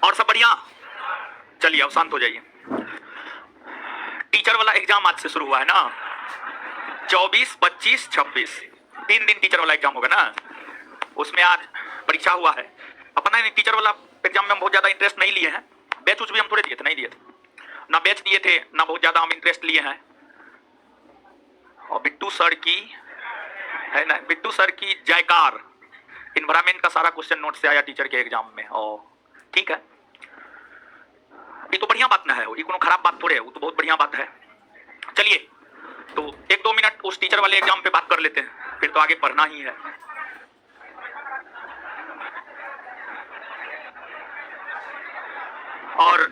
और सब बढ़िया? चलिए अब शांत हो जाइए। टीचर वाला एग्जाम आज से शुरू हुआ है ना, 24, 25, 26 3 दिन टीचर वाला एग्जाम होगा ना। उसमें आज परीक्षा हुआ है। अपना टीचर वाला एग्जाम में हम बहुत ज्यादा इंटरेस्ट नहीं लिए हैं। बैच उच भी हम थोड़े दिए थे, नहीं दिए थे ना, बैच दिए थे ना, बहुत ज्यादा हम इंटरेस्ट लिए हैं। और बिट्टू सर की है ना, बिट्टू सर की जयकार। इन्वायरमेंट का सारा क्वेश्चन नोट से आया टीचर के एग्जाम में। और ठीक है, ये तो बढ़िया बात ना है, ये कोनो खराब बात थोड़े है, वो तो बहुत बढ़िया बात है। चलिए तो 1-2 मिनट उस टीचर वाले एग्जाम पे बात कर लेते हैं, फिर तो आगे पढ़ना ही है। और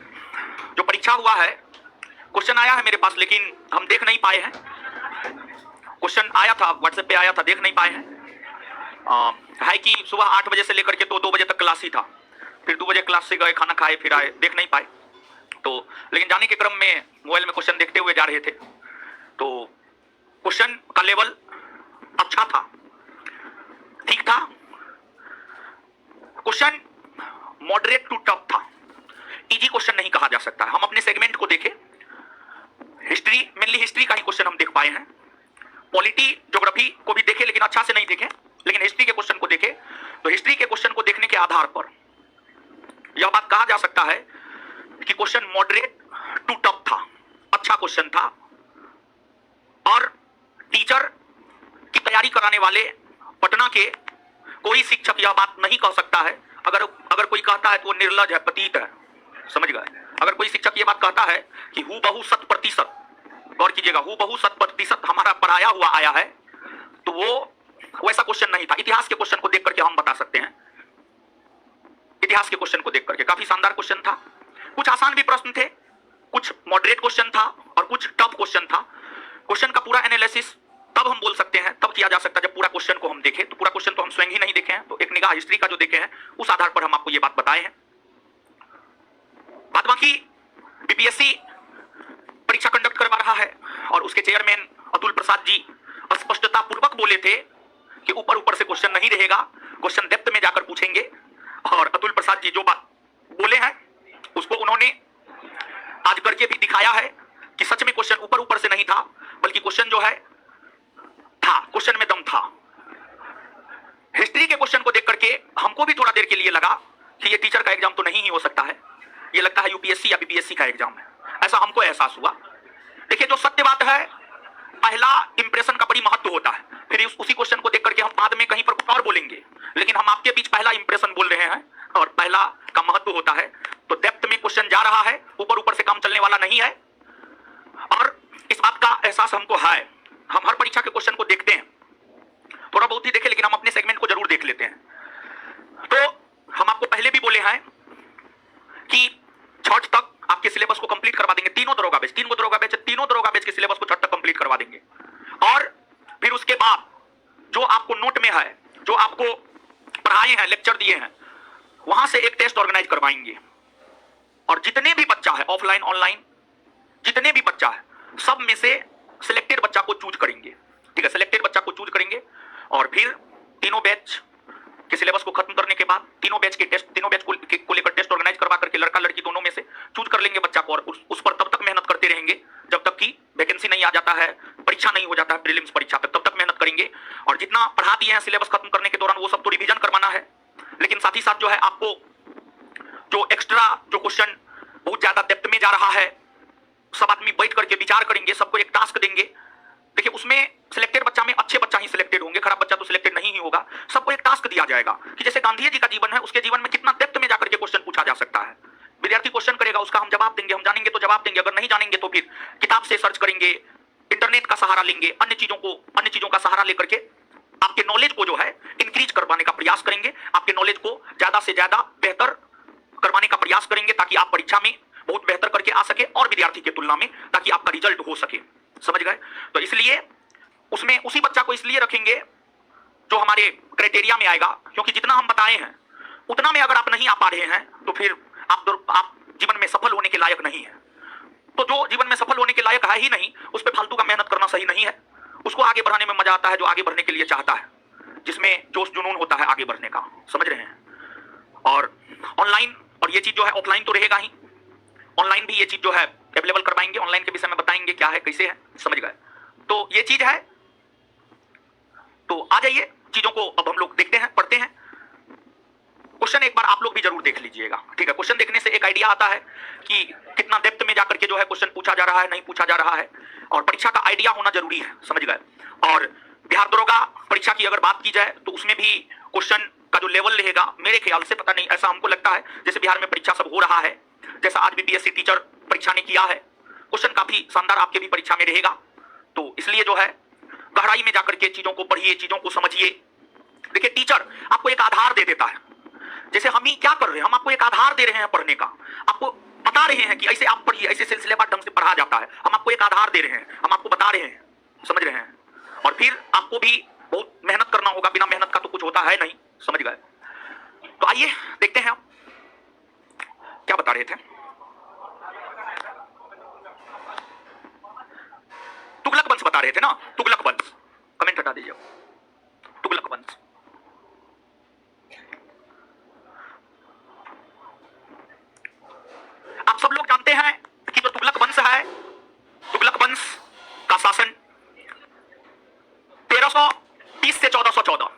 जो परीक्षा हुआ है, क्वेश्चन आया है मेरे पास, लेकिन हम देख नहीं पाए हैं। क्वेश्चन आया था, व्हाट्सएप पे आया था, देख नहीं पाए हैं। है कि सुबह 8 बजे से लेकर के तो 2 बजे तक क्लास ही था, फिर 2 बजे क्लास से गए, खाना खाए, फिर आए, देख नहीं पाए। तो लेकिन जाने के क्रम में मोबाइल में क्वेश्चन देखते हुए जा रहे थे, तो क्वेश्चन का लेवल अच्छा था, ठीक था। क्वेश्चन मॉडरेट टू टफ था, इजी क्वेश्चन नहीं कहा जा सकता। हम अपने सेगमेंट को देखें, हिस्ट्री, मेनली हिस्ट्री का ही क्वेश्चन हम देख पाए हैं। पॉलिटी, ज्योग्राफी को भी देखे, लेकिन अच्छा से नहीं देखे, लेकिन हिस्ट्री के क्वेश्चन को देखे। तो हिस्ट्री के क्वेश्चन को देखने के आधार पर यह बात कहा जा सकता है कि क्वेश्चन मॉडरेट टू टफ था, अच्छा क्वेश्चन था। और टीचर की तैयारी कराने वाले पटना के कोई शिक्षक यह बात नहीं कह सकता है, अगर कोई कहता है तो वो निर्लज है, पतीत है, समझ गए। अगर कोई शिक्षक ये बात कहता है कि हूबहू 100%, गौर कीजिएगा, हूबहू 100% हमारा पढ़ाया हुआ आया है, तो वो वैसा क्वेश्चन नहीं था। इतिहास के क्वेश्चन को देख करके हम बता सकते हैं, इतिहास के क्वेश्चन को देख करके काफी शानदार क्वेश्चन था। कुछ आसान भी प्रश्न थे, कुछ मॉडरेट क्वेश्चन था और कुछ टफ क्वेश्चन था। क्वेश्चन का पूरा एनालिसिस तब हम बोल सकते हैं, तब किया जा सकता है जब पूरा क्वेश्चन को हम देखें। तो पूरा क्वेश्चन तो हम स्वयं ही नहीं देखे हैं, तो एक निगाह हिस्ट्री का जो देखे हैं उस आधार पर हम आपको ये बात बताए हैं। बात बाकी बीपीएससी परीक्षा कंडक्ट करवा रहा है और उसके चेयरमैन अतुल प्रसाद जी स्पष्टता पूर्वक बोले थे कि ऊपर ऊपर से क्वेश्चन नहीं रहेगा, क्वेश्चन डेप्थ में जाकर पूछेंगे। और अतुल प्रसाद जी जो बात बोले हैं उसको उन्होंने आज करके भी दिखाया है कि सच में क्वेश्चन ऊपर ऊपर से नहीं था, बल्कि क्वेश्चन जो है था, क्वेश्चन में दम था। हिस्ट्री के क्वेश्चन को देख करके हमको भी थोड़ा देर के लिए लगा कि ये टीचर का एग्जाम तो नहीं ही हो सकता है, ये लगता है यूपीएससी या बीपीएससी का एग्जाम है, ऐसा हमको एहसास हुआ। देखिए जो सत्य बात है, पहला इंप्रेशन का बड़ी महत्व होता है। फिर उसी क्वेश्चन को देख करके हम बाद में कहीं पर कुछ और बोलेंगे, लेकिन हम आपके बीच पहला इंप्रेशन बोल रहे हैं और पहला का महत्व होता है। तो डेप्थ में क्वेश्चन जा रहा है, ऊपर ऊपर से काम चलने वाला नहीं है, और इस बात का एहसास हमको है। हम हर परीक्षा के क्वेश्चन को देखते हैं, थोड़ा बहुत ही देखे, लेकिन हम अपने सेगमेंट को जरूर देख लेते हैं। तो हम आपको पहले भी बोले हैं कि छठ तक आपके सिलेबस को कंप्लीट करवा देंगे, तीनों दरोगा बैच, 3 दरोगा बैच, तीनों दरोगा बैच के सिलेबस को छठ तक कंप्लीट करवा देंगे। और फिर उसके बाद जो आपको नोट में है, जो आपको पढ़ाए हैं, लेक्चर दिए हैं, वहां से एक टेस्ट ऑर्गेनाइज करवाएंगे। और जितने भी बच्चा है, ऑफलाइन ऑनलाइन जितने भी बच्चा है, सब में से सिलेक्टेड बच्चा को चूज करेंगे, ठीक है, सिलेक्टेड बच्चा को चूज करेंगे। और फिर तीनों बैच के सिलेबस को खत्म करने के बाद तीनों बैच के टेस्ट, तीनों बैच को लेकर टेस्ट ऑर्गेनाइज करवा करके लड़का लड़की दोनों में से चूज कर लेंगे बच्चा को, और उस पर तब तक मेहनत करते रहेंगे जब तक कि वैकेंसी नहीं आ जाता है, परीक्षा नहीं हो जाता है, प्रीलिम्स परीक्षा तक, तब तक मेहनत करेंगे। और जितना पढ़ा दिए हैं सिलेबस खत्म करने के दौरान वो सब तो रिवीजन करवाना है, लेकिन साथ ही साथ जो है आपको जो एक्स्ट्रा जो क्वेश्चन बहुत ज्यादा डेप्थ में जा रहा है, सब आदमी बैठ करके विचार करेंगे, सबको एक टास्क देंगे। देखिए उसमें सिलेक्टेड बच्चा में अच्छे बच्चा ही सिलेक्टेड होंगे, खराब बच्चा तो सिलेक्टेड नहीं ही होगा। सबको एक टास्क दिया जाएगा कि जैसे गांधी जी का जीवन है, उसके जीवन में कितना डेप्थ में जाकर के क्वेश्चन पूछा जा सकता है। विद्यार्थी क्वेश्चन करेगा, उसका हम जवाब देंगे, हम जानेंगे तो जवाब देंगे, अगर नहीं जानेंगे तो फिर किताब से सर्च करेंगे, इंटरनेट का सहारा लेंगे, अन्य चीजों का सहारा लेकर के आपके नॉलेज को जो है इंक्रीज करवाने का प्रयास करेंगे, आपके नॉलेज को ज्यादा से ज्यादा बेहतर करवाने का प्रयास करेंगे, ताकि आप परीक्षा में बहुत बेहतर करके आ सके और विद्यार्थी की तुलना में, ताकि आपका रिजल्ट हो सके, समझ गए। तो इसलिए उसमें उसी बच्चा को इसलिए रखेंगे जो हमारे क्राइटेरिया में आएगा, क्योंकि जितना हम बताए हैं उतना में अगर आप नहीं आ पा रहे हैं तो फिर आप जीवन में सफल होने के लायक नहीं है। तो जो जीवन में सफल होने के लायक है ही नहीं, उस पर फालतू का मेहनत करना सही नहीं है। उसको आगे बढ़ाने में मजा आता है जो आगे बढ़ने के लिए चाहता है, जिसमें जोश जुनून होता है आगे बढ़ने का, समझ रहे हैं। और ऑनलाइन और ये चीज जो है ऑफलाइन तो रहेगा ही, ऑनलाइन भी ये चीज जो है अवेलेबल करवाएंगे, ऑनलाइन के विषय में बताएंगे क्या है कैसे है, समझ गए। तो ये चीज है, तो आ जाइए चीजों को अब हम लोग देखते हैं, पढ़ते हैं। क्वेश्चन एक बार आप लोग भी जरूर देख लीजिएगा, ठीक है। क्वेश्चन देखने से एक आइडिया आता है कि कितना डेप्थ में जाकर के जो है क्वेश्चन पूछा जा रहा है, नहीं पूछा जा रहा है, और परीक्षा का आइडिया होना जरूरी है, समझ गए। और बिहार दरोगा परीक्षा की अगर बात की जाए तो उसमें भी क्वेश्चन का जो लेवल रहेगा मेरे ख्याल से, पता नहीं, ऐसा हमको लगता है जैसे बिहार में परीक्षा सब हो रहा है, जैसा आज बीपीएससी टीचर परीक्षा ने किया है, क्वेश्चन काफी शानदार आपके भी परीक्षा में रहेगा। तो इसलिए जो है गहराई में जाकर के चीजों को पढ़िए, चीजों को समझिए। देखिए टीचर आपको एक आधार दे देता है, जैसे हम ही क्या कर रहे हैं, हम आपको एक आधार दे रहे हैं पढ़ने का, आपको बता रहे हैं कि ऐसे आप पढ़िए, ऐसे सिलसिलेवार ढंग से पढ़ा जाता है, हम आपको एक आधार दे रहे हैं, हम आपको बता रहे हैं, समझ रहे हैं। और फिर आपको भी बहुत मेहनत करना होगा, बिना मेहनत का तो कुछ होता है नहीं, समझ गए। तो आइए देखते हैं क्या बता रहे थे। तुगलक वंश बता रहे थे ना, तुगलक वंश, कमेंट हटा दीजिए, तुगलक वंश। आप सब लोग जानते हैं कि जो तुगलक वंश है, तुगलक वंश का शासन 1320 से 1414,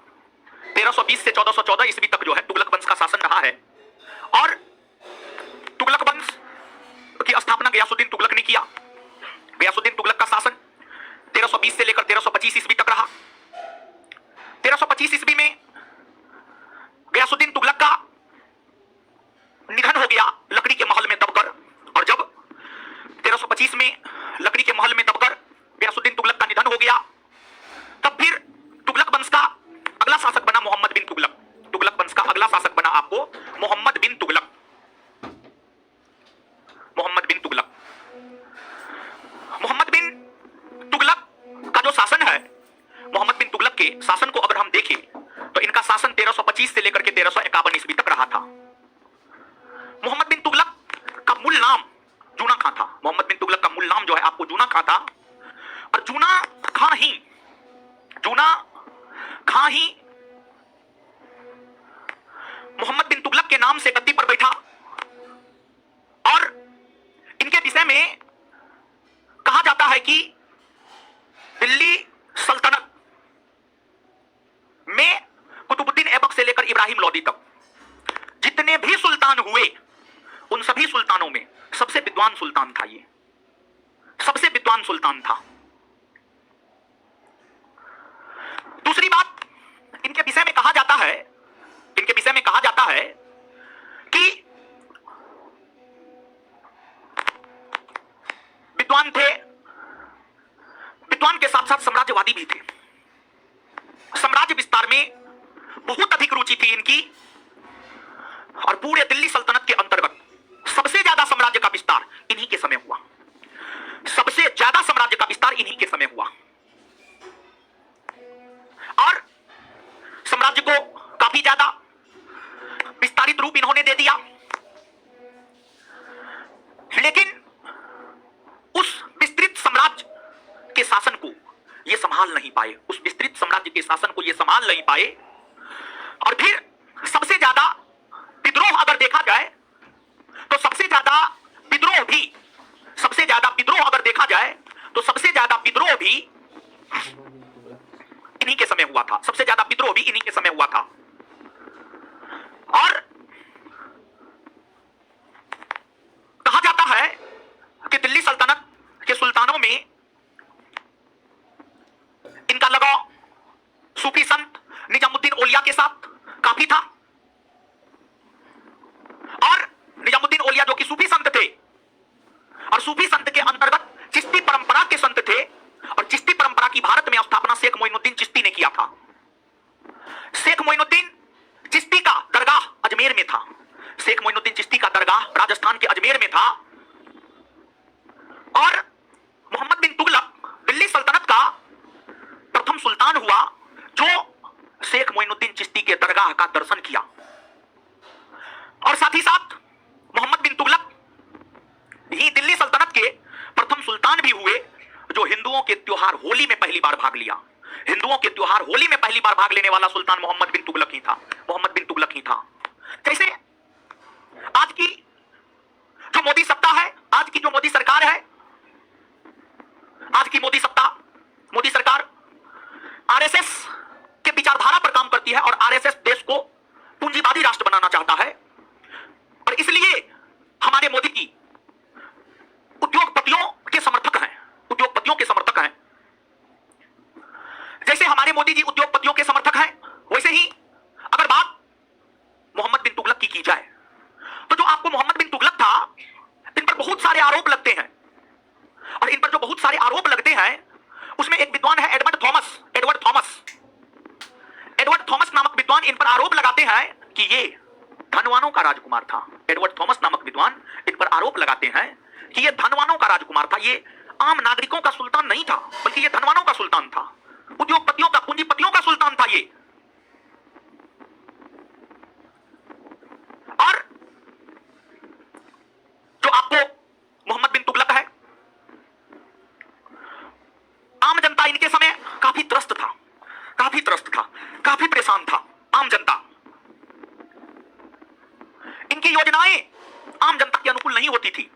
1320 से 1414 ईस्वी तक जो है तुगलक वंश का शासन रहा है। और तुगलक वंश की स्थापना गयासुद्दीन तुगलक ने किया। गयासुद्दीन तुगलक का शासन 1320 से लेकर 1325 ईस्वी तक रहा। 1325 ईस्वी में गयासुद्दीन तुगलक का निधन हो गया लकड़ी के महल में दबकर, और जब 1325 में लकड़ी के महल में दबकर गयासुद्दीन तुगलक का निधन हो गया, तब फिर तुगलक वंश का अगला शासक बना मोहम्मद बिन तुगलक। तुगलक वंश का अगला शासक बना आपको मोहम्मद बिन तुगलक, मोहम्मद बिन तुगलक। मोहम्मद बिन तुगलक का जो शासन है, मोहम्मद बिन तुगलक के शासन को अगर हम देखें तो इनका शासन 1325 से लेकर के 1351 ईस्वी तक रहा था। मोहम्मद बिन तुगलक का मूल नाम जूना खां था। मोहम्मद बिन तुगलक का मूल नाम जो है आपको जूना खां था, और जूना खां ही मोहम्मद बिन तुगलक के नाम से गद्दी पर बैठा। और इनके विषय में कहा जाता है कि दिल्ली सल्तनत में कुतुबुद्दीन ऐबक से लेकर इब्राहिम लोदी तक जितने भी सुल्तान हुए, उन सभी सुल्तानों में सबसे विद्वान सुल्तान था ये, सबसे विद्वान सुल्तान था। दूसरी बात, इनके विषय में कहा जाता है, इनके विषय में कहा जाता है कि विद्वान थे, विद्वान के साथ साथ साम्राज्यवादी भी थे। साम्राज्य विस्तार में बहुत अधिक रुचि थी इनकी, और पूरे दिल्ली सल्तनत के अंतर्गत सबसे ज्यादा साम्राज्य का विस्तार इन्हीं के समय हुआ, सबसे ज्यादा साम्राज्य का विस्तार इन्हीं के समय हुआ। और साम्राज्य को काफी ज्यादा विस्तारित रूप इन्होंने दे दिया, लेकिन उस विस्तृत साम्राज्य के शासन को ये संभाल नहीं पाए, उस विस्तृत साम्राज्य के शासन को ये संभाल नहीं पाए। और फिर सबसे ज्यादा विद्रोह अगर देखा जाए तो सबसे ज्यादा विद्रोह भी, सबसे ज्यादा विद्रोह अगर देखा जाए तो सबसे ज्यादा विद्रोह भी इन्हीं के समय हुआ था, सबसे ज्यादा विद्रोह भी इन्हीं के समय हुआ था। और कहा जाता है कि दिल्ली सल्तनत के सुल्तानों में इनका लगाव सूफी संत निजामुद्दीन औलिया के साथ काफी था। और निजामुद्दीन औलिया जो कि सूफी संत थे, और सूफी संत के अंतर्गत चिश्ती परंपरा के संत थे, और चिश्ती परंपरा की भारत में स्थापना शेख मोइनुद्दीन चिश्ती ने किया था। शेख मोइनुद्दीन चिश्ती का दरगाह अजमेर में था, शेख मोइनुद्दीन चिश्ती का दरगाह राजस्थान के अजमेर में था। और मोहम्मद बिन तुगलक दिल्ली सल्तनत का प्रथम सुल्तान हुआ जो शेख मोइनुद्दीन चिश्ती के दरगाह का दर्शन किया। और साथ ही साथ मोहम्मद बिन तुगलक ही दिल्ली सल्तनत के प्रथम सुल्तान भी हुए जो हिंदुओं के त्योहार होली में पहली बार भाग लिया। हिंदुओं के त्योहार होली में पहली बार भाग लेने वाला सुल्तान मोहम्मद बिन तुगलक ही था, मोहम्मद बिन तुगलक ही था। जैसे आज की कि ये धनवानों का राजकुमार था। एडवर्ड थॉमस नामक विद्वान इन पर आरोप लगाते हैं कि ये धनवानों का राजकुमार था, ये आम नागरिकों का सुल्तान नहीं था, बल्कि ये धनवानों का सुल्तान था, उद्योगपतियों का, पूंजीपतियों का सुल्तान था ये। और जो आपको मोहम्मद बिन तुगलक है, आम जनता इनके समय काफी त्रस्त था, काफी त्रस्त था, काफी परेशान था आम जनता। इनकी योजनाएं आम जनता के अनुकूल नहीं होती थी,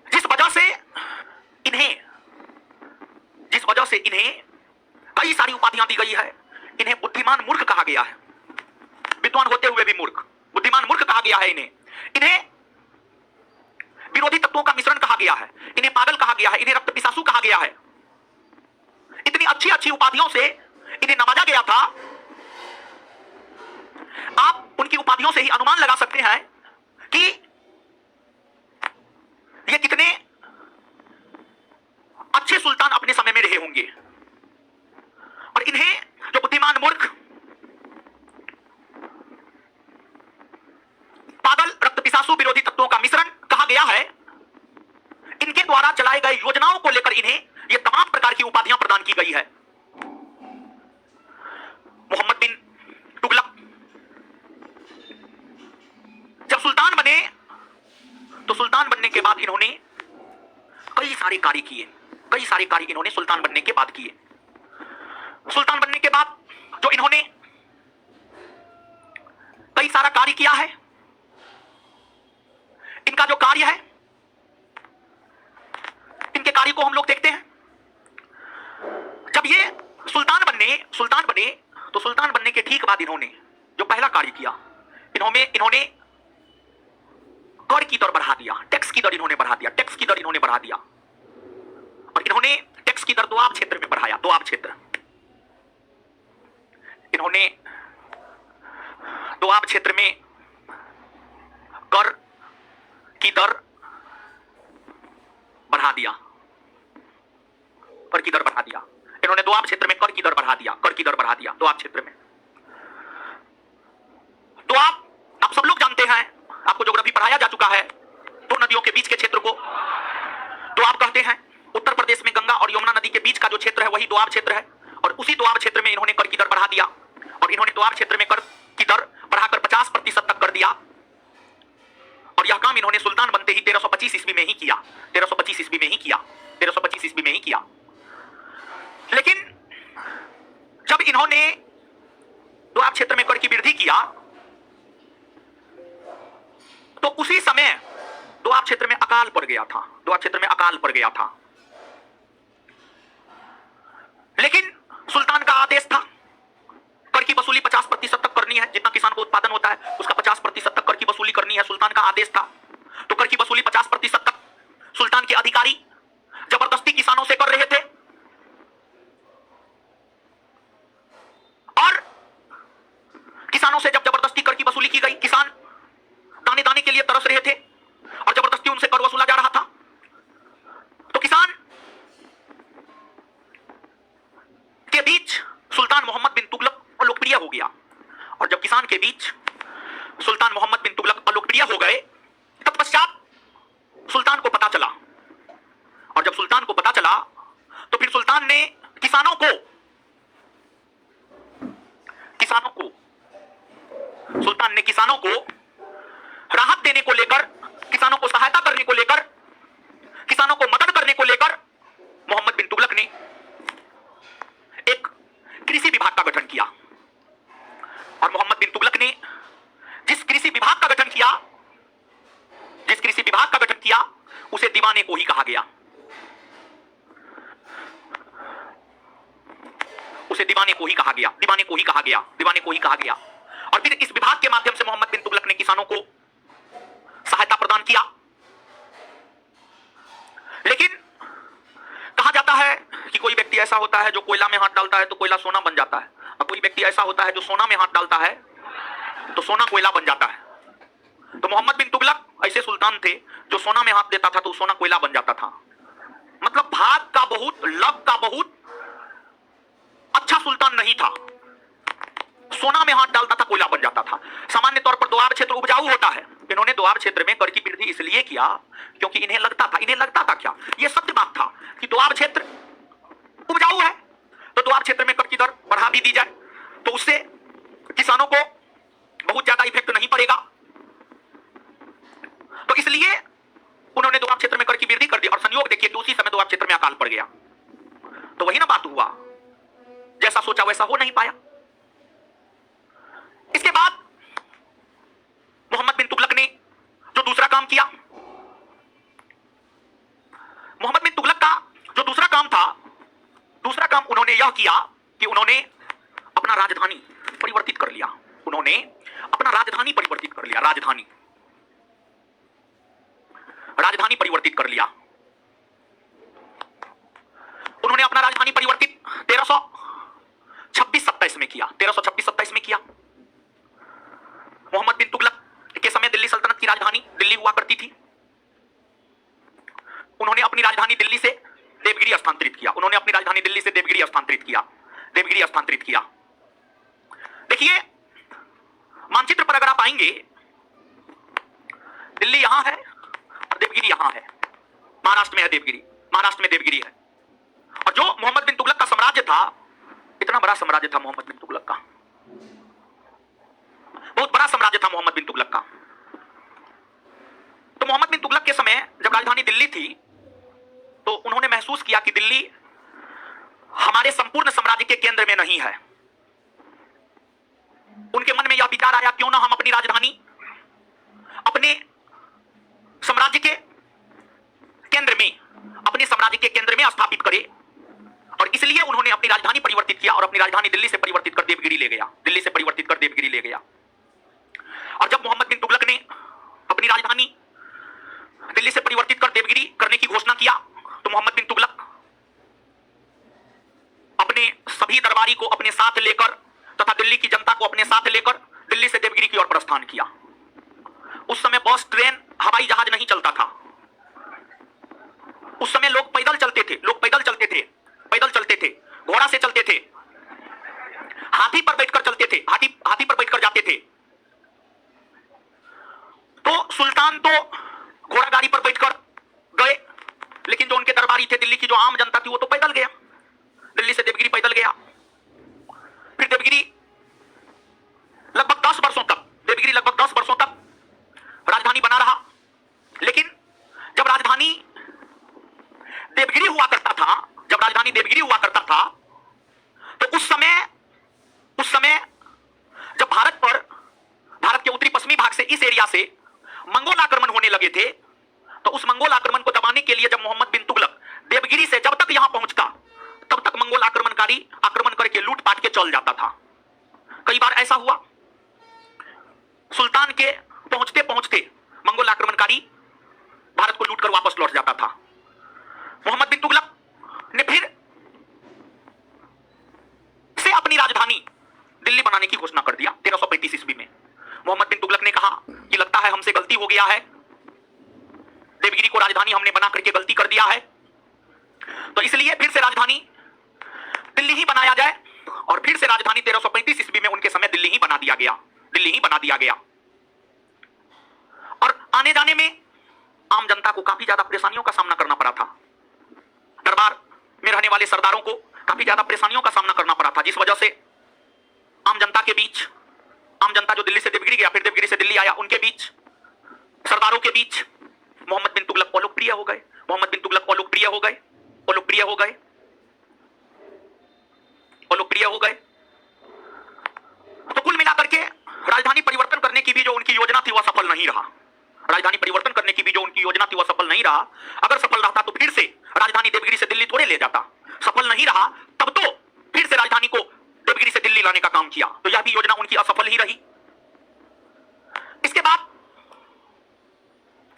जिस वजह से इन्हें कई सारी उपाधियां दी गई है। इन्हें बुद्धिमान मूर्ख कहा गया है, विद्वान होते हुए भी मूर्ख, बुद्धिमान मूर्ख कहा गया है इन्हें। इन्हें विरोधी तत्वों का मिश्रण कहा गया है, इन्हें पागल कहा गया है, इन्हें रक्त पिशाचु कहा गया है। इतनी अच्छी अच्छी उपाधियों से इन्हें नवाजा गया था। आप उनकी उपाधियों से ही अनुमान लगा सकते हैं कि ये कितने अच्छे सुल्तान अपने समय में रहे होंगे। और इन्हें जो बुद्धिमान मूर्ख, पागल, रक्त पिशाचु, विरोधी तत्वों का मिश्रण कहा गया है। इनके द्वारा चलाए गए योजनाओं को लेकर इन्हें ये तमाम प्रकार की उपाधियां प्रदान की गई है। मोहम्मद बिन तुगलक जब सुल्तान बने तो सुल्तान बनने के बाद इन्होंने कई सारे कार्य किए, कई सारे कार्य इन्होंने सुल्तान बनने के बाद किए। सुल्तान बनने के बाद जो इन्होंने कई सारा कार्य किया है, इनका जो कार्य है, इनके कार्य को हम लोग देखते हैं। जब ये सुल्तान बने तो सुल्तान बनने के ठीक बाद इन्होंने जो पहला कार्य किया, इन्होंने कर की दर बढ़ा दिया, टैक्स की दर इन्होंने बढ़ा दिया, टैक्स की दर इन्होंने बढ़ा दिया। और इन्होंने टैक्स की दर दोआब क्षेत्र में बढ़ाया, दोआब क्षेत्र। इन्होंने दोआब क्षेत्र में कर की दर बढ़ा दिया, कर की दर बढ़ा दिया। इन्होंने दोआब क्षेत्र में कर की दर बढ़ा दिया, कर की दर बढ़ा दिया दोआब क्षेत्र में। दोआब आप सब लोग जानते हैं, आपको ज्योग्राफी पढ़ाया जा चुका है। दो नदियों के बीच के क्षेत्र को दोआब कहते हैं। उत्तर प्रदेश में गंगा और यमुना नदी के बीच का जो क्षेत्र है वही दोआब क्षेत्र है। और उसी दोआब क्षेत्र में इन्होंने कर की दर बढ़ा दिया। और इन्होंने दोआब क्षेत्र में कर की दर बढ़ाकर 50% तक कर दिया। और यह काम इन्होंने सुल्तान बनते ही 1325 ईस्वी में ही किया, 1325 ईस्वी में ही किया, 1325 ईस्वी में ही किया। लेकिन जब इन्होंने दोआब क्षेत्र में कर की वृद्धि किया तो उसी समय दोआब क्षेत्र में अकाल पड़ गया था, दोआब क्षेत्र में अकाल पड़ गया था। लेकिन सुल्तान का आदेश था कर की वसूली 50% तक करनी है, जितना किसान को उत्पादन होता है उसका 50% तक कर की वसूली करनी है, सुल्तान का आदेश था। तो कर की वसूली 50% तक सुल्तान के अधिकारी जबरदस्ती किसानों से कर रहे थे। और किसानों से जब जबरदस्ती कर की वसूली की गई, किसान दाने दाने के लिए तरस रहे थे और जबरदस्ती उनसे कर वसूला जा रहा था, तो किसान के बीच सुल्तान मोहम्मद बिन तुगलक अलोकप्रिय हो गया। और जब किसान के बीच सुल्तान मोहम्मद बिन तुगलक अलोकप्रिय हो गए, तत्पश्चात सुल्तान को पता चला। और जब सुल्तान को पता चला तो फिर सुल्तान ने किसानों को राहत देने को लेकर, किसानों को सहायता करने को लेकर, किसानों को मदद करने को लेकर मोहम्मद बिन तुगलक ने एक कृषि विभाग का गठन किया। और मोहम्मद बिन तुगलक ने जिस कृषि विभाग का गठन किया उसे दीवाने को ही कहा गया, उसे दीवाने को ही कहा गया, दीवाने को ही कहा गया, दीवाने को ही कहा गया। और फिर इस विभाग के माध्यम से मोहम्मद बिन तुगलक ने किसानों को सहायता प्रदान किया। लेकिन कहा जाता है कि कोई व्यक्ति ऐसा होता है जो कोयला में हाथ डालता है तो कोयला सोना बन जाता है, और कोई व्यक्ति ऐसा होता है जो सोना में हाथ डालता है तो सोना कोयला बन जाता है। तो मोहम्मद बिन तुगलक ऐसे सुल्तान थे जो सोना में हाथ देता था तो सोना कोयला बन जाता था। मतलब भाग का बहुत, लक का बहुत अच्छा सुल्तान नहीं था। सोना में हाथ डालता था कोयला बन जाता था। सामान्य तौर पर दोआब क्षेत्र उपजाऊ होता है, इन्होंने दोआब क्षेत्र में कर की वृद्धि इसलिए किया क्योंकि इन्हें लगता था क्या, यह सत्य बात था कि दोआब क्षेत्र उपजाऊ है, तो दोआब क्षेत्र में कर की दर बढ़ा भी दी जाए तो उससे किसानों को बहुत ज्यादा इफेक्ट नहीं पड़ेगा। तो इसलिए उन्होंने दोआब क्षेत्र में कर की वृद्धि कर दी और संयोग देखिए कि उसी समय दोआब क्षेत्र में अकाल पड़ गया। तो वही ना बात हुआ, जैसा सोचा वैसा हो नहीं पाया। इसके बाद मोहम्मद बिन तुगलक ने जो दूसरा काम किया, मोहम्मद बिन तुगलक का जो दूसरा काम था, दूसरा काम उन्होंने यह किया कि उन्होंने अपना राजधानी परिवर्तित कर लिया। उन्होंने अपना राजधानी परिवर्तित कर लिया, राजधानी परिवर्तित कर लिया। उन्होंने अपना राजधानी परिवर्तित 1326-27 में किया, 1326-27 में किया। मोहम्मद बिन तुगलक के समय दिल्ली सल्तनत की राजधानी दिल्ली हुआ करती थी। उन्होंने अपनी राजधानी दिल्ली से देवगिरी स्थानांतरित किया, उन्होंने अपनी राजधानी दिल्ली से देवगिरी स्थानांतरित किया, देवगिरी स्थानांतरित किया। देखिए मानचित्र पर अगर आप आएंगे, दिल्ली यहां है और देवगिरी यहां है, महाराष्ट्र में है देवगिरी, महाराष्ट्र में देवगिरी है। और जो मोहम्मद बिन तुगलक का साम्राज्य था, इतना बड़ा साम्राज्य था मोहम्मद बिन तुगलक का, बहुत बड़ा साम्राज्य था मोहम्मद बिन तुगलक का। तो मोहम्मद बिन तुगलक के समय जब राजधानी दिल्ली थी तो उन्होंने महसूस किया कि दिल्ली हमारे संपूर्ण साम्राज्य के केंद्र में नहीं है। उनके मन में यह विचार आया, क्यों ना हम अपनी राजधानी अपने साम्राज्य के केंद्र में, अपने साम्राज्य के केंद्र में स्थापित करें। और इसलिए उन्होंने अपनी राजधानी परिवर्तित किया और अपनी राजधानी दिल्ली से परिवर्तित कर देवगिरी ले गया, दिल्ली से परिवर्तित कर देवगिरी ले गया। और जब मोहम्मद बिन तुगलक ने अपनी राजधानी दिल्ली से परिवर्तित कर देवगिरी करने की घोषणा किया तो मोहम्मद बिन तुगलक अपने सभी दरबारी को अपने साथ लेकर तथा दिल्ली की जनता को अपने साथ लेकर दिल्ली से देवगिरी की ओर प्रस्थान किया। उस समय बस, ट्रेन, हवाई जहाज नहीं चलता था। उस समय लोग पैदल चलते थे, पैदल चलते थे, घोड़ा से चलते थे, हाथी पर बैठकर चलते थे, हाथी पर बैठकर जाते थे। तो सुल्तान तो घोड़ा गाड़ी पर बैठकर गए, लेकिन जो उनके दरबारी थे, दिल्ली की जो आम जनता थी, वो तो पैदल गया, दिल्ली से देवगिरी पैदल गया। फिर देवगिरी लगभग 10 वर्षों तक राजधानी बना रहा। लेकिन जब राजधानी देवगिरी हुआ करता था, तो उस समय जब भारत के उत्तरी पश्चिमी भाग से, इस एरिया से मंगोल आक्रमण होने लगे थे, तो उस मंगोल आक्रमण को दबाने के लिए जब मोहम्मद बिन तुगलक देवगिरी से जब तक यहां पहुंचता, तब तक मंगोल आक्रमणकारी आक्रमण करके लूटपाट के चल जाता था। कई बार ऐसा हुआ, सुल्तान के पहुंचते पहुंचते मंगोल आक्रमणकारी भारत को लूटकर वापस लौट जाता था। मोहम्मद बिन तुगलक ने फिर से अपनी राजधानी दिल्ली बनाने की घोषणा कर दिया 1335 ईस्वी में। मोहम्मद बिन तुगलक ने कहा कि लगता है हमसे गलती हो गया है, देवगिरी को राजधानी हमने बना करके गलती कर दिया है, तो इसलिए फिर से राजधानी दिल्ली ही बनाया जाए। और फिर से राजधानी 1335 ईस्वी में उनके समय दिल्ली ही बना दिया गया। और आने जाने में आम जनता को काफी ज्यादा परेशानियों का सामना करना पड़ा था। दरबार में रहने वाले सरदारों को काफी ज्यादा परेशानियों का सामना करना पड़ा था, जिस वजह से आम जनता जो दिल्ली से देवगिरी गया, फिर देवगिरी से दिल्ली आया, उनके बीच, सरदारों के बीच मोहम्मद बिन तुगलक अलोकप्रिय हो गए। तो कुल मिलाकर के राजधानी परिवर्तन करने की भी जो उनकी योजना थी वह सफल नहीं रहा। अगर सफल रहता तो फिर से राजधानी देवगिरी से दिल्ली थोड़े ले जाता। सफल नहीं रहा तब तो फिर से राजधानी को देवगिरी से दिल्ली लाने का काम किया, तो यह भी योजना उनकी असफल ही रही। इसके बाद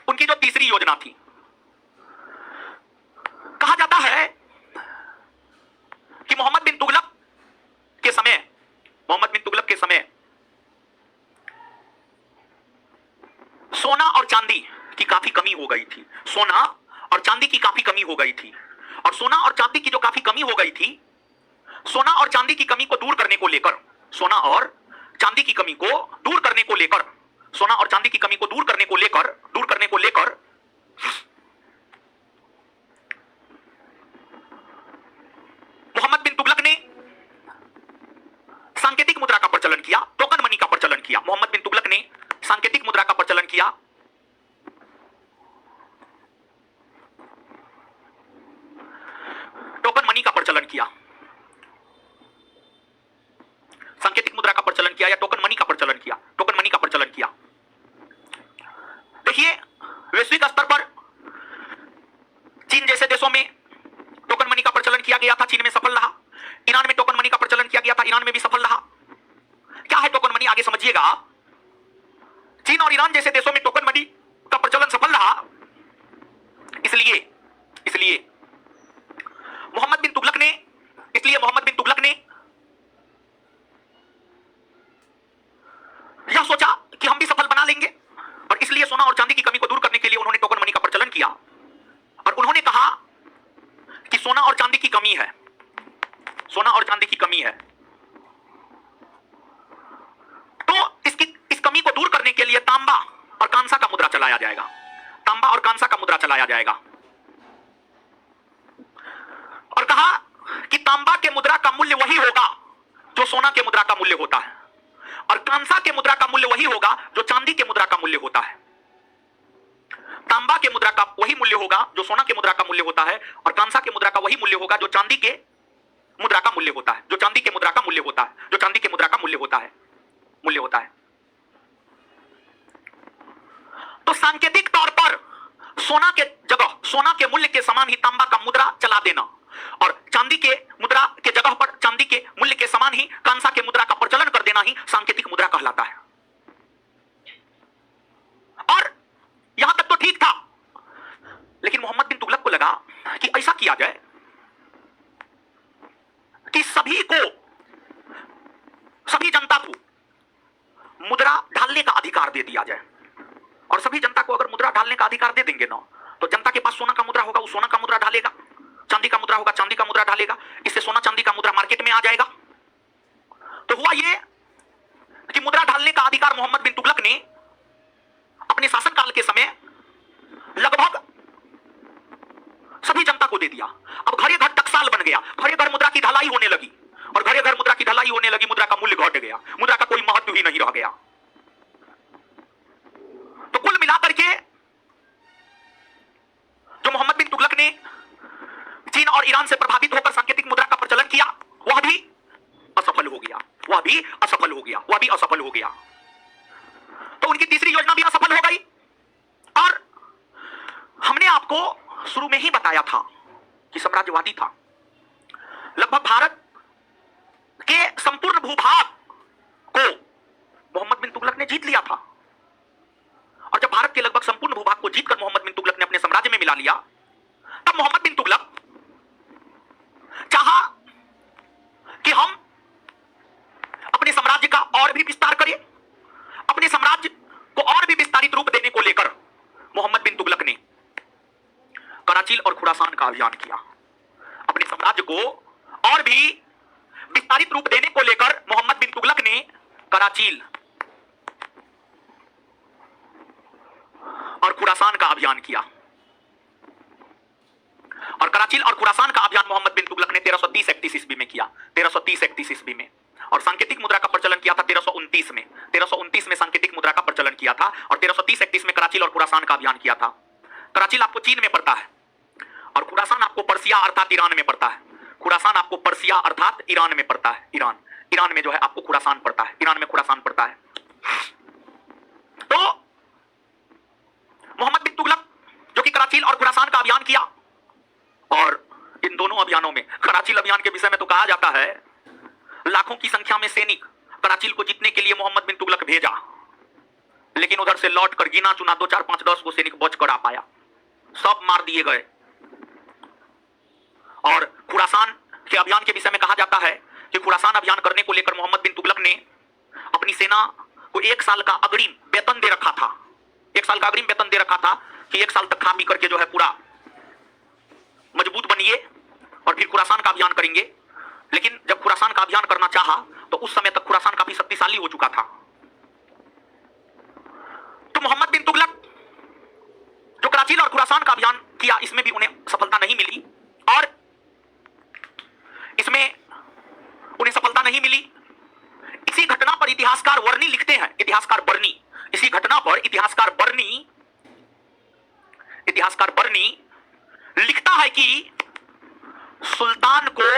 उनकी जो तीसरी योजना थी, कहा जाता है कि मोहम्मद बिन तुगलक के समय सोना और चांदी की काफी कमी हो गई थी। और सोना और चांदी की जो काफी कमी हो गई थी, सोना और चांदी की कमी को दूर करने को लेकर, सोना और चांदी की कमी को दूर करने को लेकर, सोना और चांदी की कमी को दूर करने को लेकर मोहम्मद बिन तुगलक ने सांकेतिक मुद्रा का प्रचलन किया, टोकन मनी का प्रचलन किया। मोहम्मद बिन तुगलक ने सांकेतिक मुद्रा का प्रचलन किया, टोकन मनी का प्रचलन किया, सांकेतिक मुद्रा का प्रचलन किया या टोकन मनी का प्रचलन किया, टोकन मनी का प्रचलन किया। देखिए, वैश्विक स्तर पर चीन जैसे देशों में टोकन मनी का प्रचलन किया गया था, चीन में सफल रहा। ईरान में टोकन मनी का प्रचलन किया गया था, ईरान में भी सफल रहा। क्या है टोकन मनी, आगे समझिएगा। चीन और ईरान जैसे देशों में टोकन मनी का प्रचलन सफल रहा, इसलिए मोहम्मद बिन तुगलक ने यह सोचा कि हम भी सफल बना लेंगे, और इसलिए सोना और चांदी की कमी को दूर करने के लिए उन्होंने टोकन मनी का प्रचलन किया। और उन्होंने कहा कि सोना और चांदी की कमी है, सोना और चांदी की कमी है, तो इस कमी को दूर करने के लिए तांबा और कांसा का मुद्रा चलाया जाएगा, तांबा और कांसा का मुद्रा चलाया जाएगा। और कहा कि तांबा के मुद्रा का मूल्य वही होगा जो सोना के मुद्रा का मूल्य होता है, और कांसा के मुद्रा का मूल्य वही होगा जो चांदी के मुद्रा का मूल्य होता है। तांबा के मुद्रा का वही मूल्य होगा जो सोना के मुद्रा का मूल्य होता है, और कांसा के मुद्रा का वही मूल्य होगा जो चांदी के मुद्रा का मूल्य होता है, जो चांदी के मुद्रा का मूल्य होता है, जो चांदी के मुद्रा का मूल्य होता है। तो सांकेतिक तौर पर सोना के जगह, सोना के मूल्य के समान ही तांबा का मुद्रा चला देना, और चांदी के मुद्रा के जगह पर चांदी के मूल्य के समान ही कांसा के मुद्रा का प्रचलन कर देना ही सांकेतिक मुद्रा कहलाता है। और यहां तक तो ठीक था, लेकिन मोहम्मद बिन तुगलक को लगा कि ऐसा किया जाए कि सभी जनता को मुद्रा ढालने का अधिकार दे दिया जाए। और सभी जनता को अगर मुद्रा ढालने का अधिकार दे देंगे ना, तो जनता के पास सोना का मुद्रा होगा, वो सोना का मुद्रा ढालेगा, चांदी का मुद्रा होगा, चांदी का मुद्रा ढालेगा, इससे सोना चांदी का मुद्रा मार्केट में आ जाएगा। तो हुआ ये कि मुद्रा ढालने का अधिकार मोहम्मद बिन तुगलक ने अपने शासनकाल के समय लगभग सभी जनता को दे दिया। अब घरे घर टकसाल बन गया, घरे घर मुद्रा की ढलाई होने लगी, और घरे घर मुद्रा की ढलाई होने लगी, मुद्रा का मूल्य घट गया, मुद्रा का कोई महत्व ही नहीं रह गया। तो कुल मिलाकर के जो मोहम्मद बिन तुगलक ने चीन और ईरान से प्रभावित होकर सांकेतिक मुद्रा का प्रचलन किया, वह भी असफल हो गया। तो उनकी तीसरी योजना भी असफल हो गई। और हमने आपको शुरू में ही बताया था कि साम्राज्यवादी था। लगभग भारत के संपूर्ण भूभाग को मोहम्मद बिन तुगलक ने जीत लिया था, और जब भारत के लगभग संपूर्ण भूभाग को जीतकर मोहम्मद बिन तुगलक ने अपने साम्राज्य में मिला लिया, तब मोहम्मद बिन तुगलक चाहा कि हम अपने साम्राज्य का और भी विस्तार करें। अपने साम्राज्य को और भी विस्तारित रूप देने को लेकर मोहम्मद बिन तुगलक ने कराचील और खुरासान का अभियान किया। अपने साम्राज्य को और भी विस्तारित रूप देने को लेकर मोहम्मद बिन तुगलक ने कराचील और खुरासान का अभियान किया। और कराचील और खुरासान का अभियान मोहम्मद बिन तुगलक ने 1330 ईस्वी में किया, 1330 ईस्वी में। और सांकेतिक मुद्रा का प्रचलन किया था 1329 में। 1329 में सांकेतिक मुद्रा का प्रचलन किया था, और 1330 में कराचील और खुरासान का अभियान किया था। कराचील आपको चीन में पड़ता है, और खुरासान आपको पर्सिया अर्थात ईरान में पड़ता है। खुरासान आपको पर्सिया अर्थात ईरान में पड़ता है। ईरान में जो है आपको खुरासान पड़ता है, ईरान में खुरासान पड़ता है। तो मोहम्मद बिन तुगलक जो कि कराचील और खुरासान का अभियान किया, और इन दोनों अभियानों में कराचील अभियान के विषय में तो कहा जाता है लाखों की संख्या में सैनिक कराचील को जीतने के लिए मोहम्मद बिन तुगलक भेजा, लेकिन उधर से लौटकर गिना चुना 2, 4, 5, 10 को सैनिक बच कर आ पाया, सब मार दिए गए। और खुरासान के अभियान के विषय में कहा जाता है कि खुरासान अभियान करने को लेकर मोहम्मद बिन तुगलक ने अपनी सेना को 1 साल का अग्रिम वेतन दे रखा था। 1 साल का अग्रिम वेतन दे रखा था कि 1 साल तक खा पी करके जो है पूरा मजबूत बनिए और फिर खुरासान का अभियान करेंगे। लेकिन जब खुरासान का अभियान करना चाहा तो उस समय तक खुरासान काफी शक्तिशाली हो चुका था। तो मोहम्मद बिन तुगलक जो कराचील और खुरासान का अभियान किया, इसमें भी उन्हें सफलता नहीं मिली, और इसमें उन्हें सफलता नहीं मिली। इसी घटना पर इतिहासकार वर्नी लिखते हैं, इतिहासकार बर्नी, इसी घटना पर इतिहासकार बर्नी लिखता है कि सुल्तान को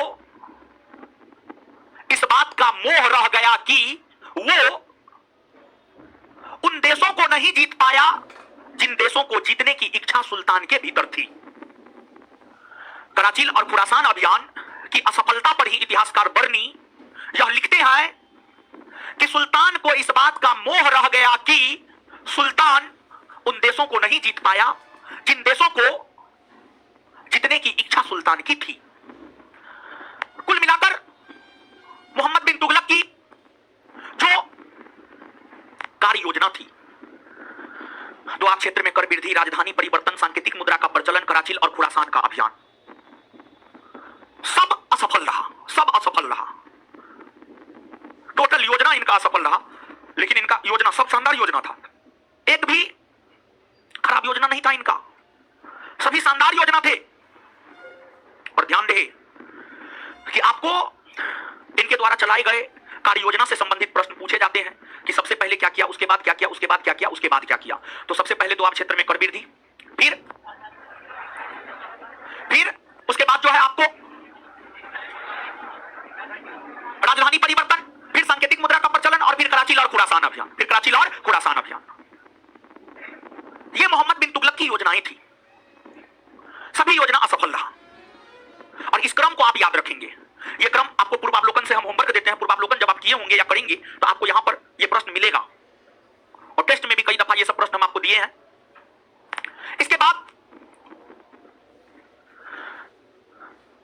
इस बात का मोह रह गया कि वो उन देशों को नहीं जीत पाया जिन देशों को जीतने की इच्छा सुल्तान के भीतर थी। कराचील और खुरासान अभियान की असफलता पर ही इतिहासकार बर्नी यह लिखते हैं कि सुल्तान को इस बात का मोह रह गया कि सुल्तान उन देशों को नहीं जीत पाया जिन देशों को जीतने की इच्छा सुल्तान की थी। कुल मिलाकर मोहम्मद बिन तुगलक की जो कार्य योजना थी, द्वार क्षेत्र में कर वृद्धि, राजधानी परिवर्तन, सांकेतिक मुद्रा का प्रचलन, कराचील और खुरासान का अभियान, सब असफल रहा। टोटल योजना इनका असफल रहा, लेकिन इनका योजना सब शानदार योजना था। एक भी खराब योजना नहीं था इनका, सभी शानदार योजना थे। और ध्यान रहे कि आपको इनके द्वारा चलाए गए कार्य योजना से संबंधित प्रश्न पूछे जाते हैं कि सबसे पहले क्या किया, उसके बाद क्या किया, उसके बाद क्या किया, उसके बाद क्या किया। तो सबसे पहले तो आप क्षेत्र में कर वृद्धि, फिर उसके बाद जो है आपको राजधानी परिवर्तन, फिर सांकेतिक मुद्रा का प्रचलन, और फिर कराचील और खुरासान अभियान। ये मोहम्मद बिन तुगलक की योजनाएं थी। सभी योजना असफल रहा। और इस क्रम को आप याद रखेंगे। ये क्रम आपको पूर्वावलोकन से हम होमवर्क देते हैं, पूर्वावलोकन जब आप किए होंगे या करेंगे तो आपको यहां पर ये प्रश्न मिलेगा, और टेस्ट में भी कई दफा ये सब प्रश्न हम आपको दिए हैं। इसके बाद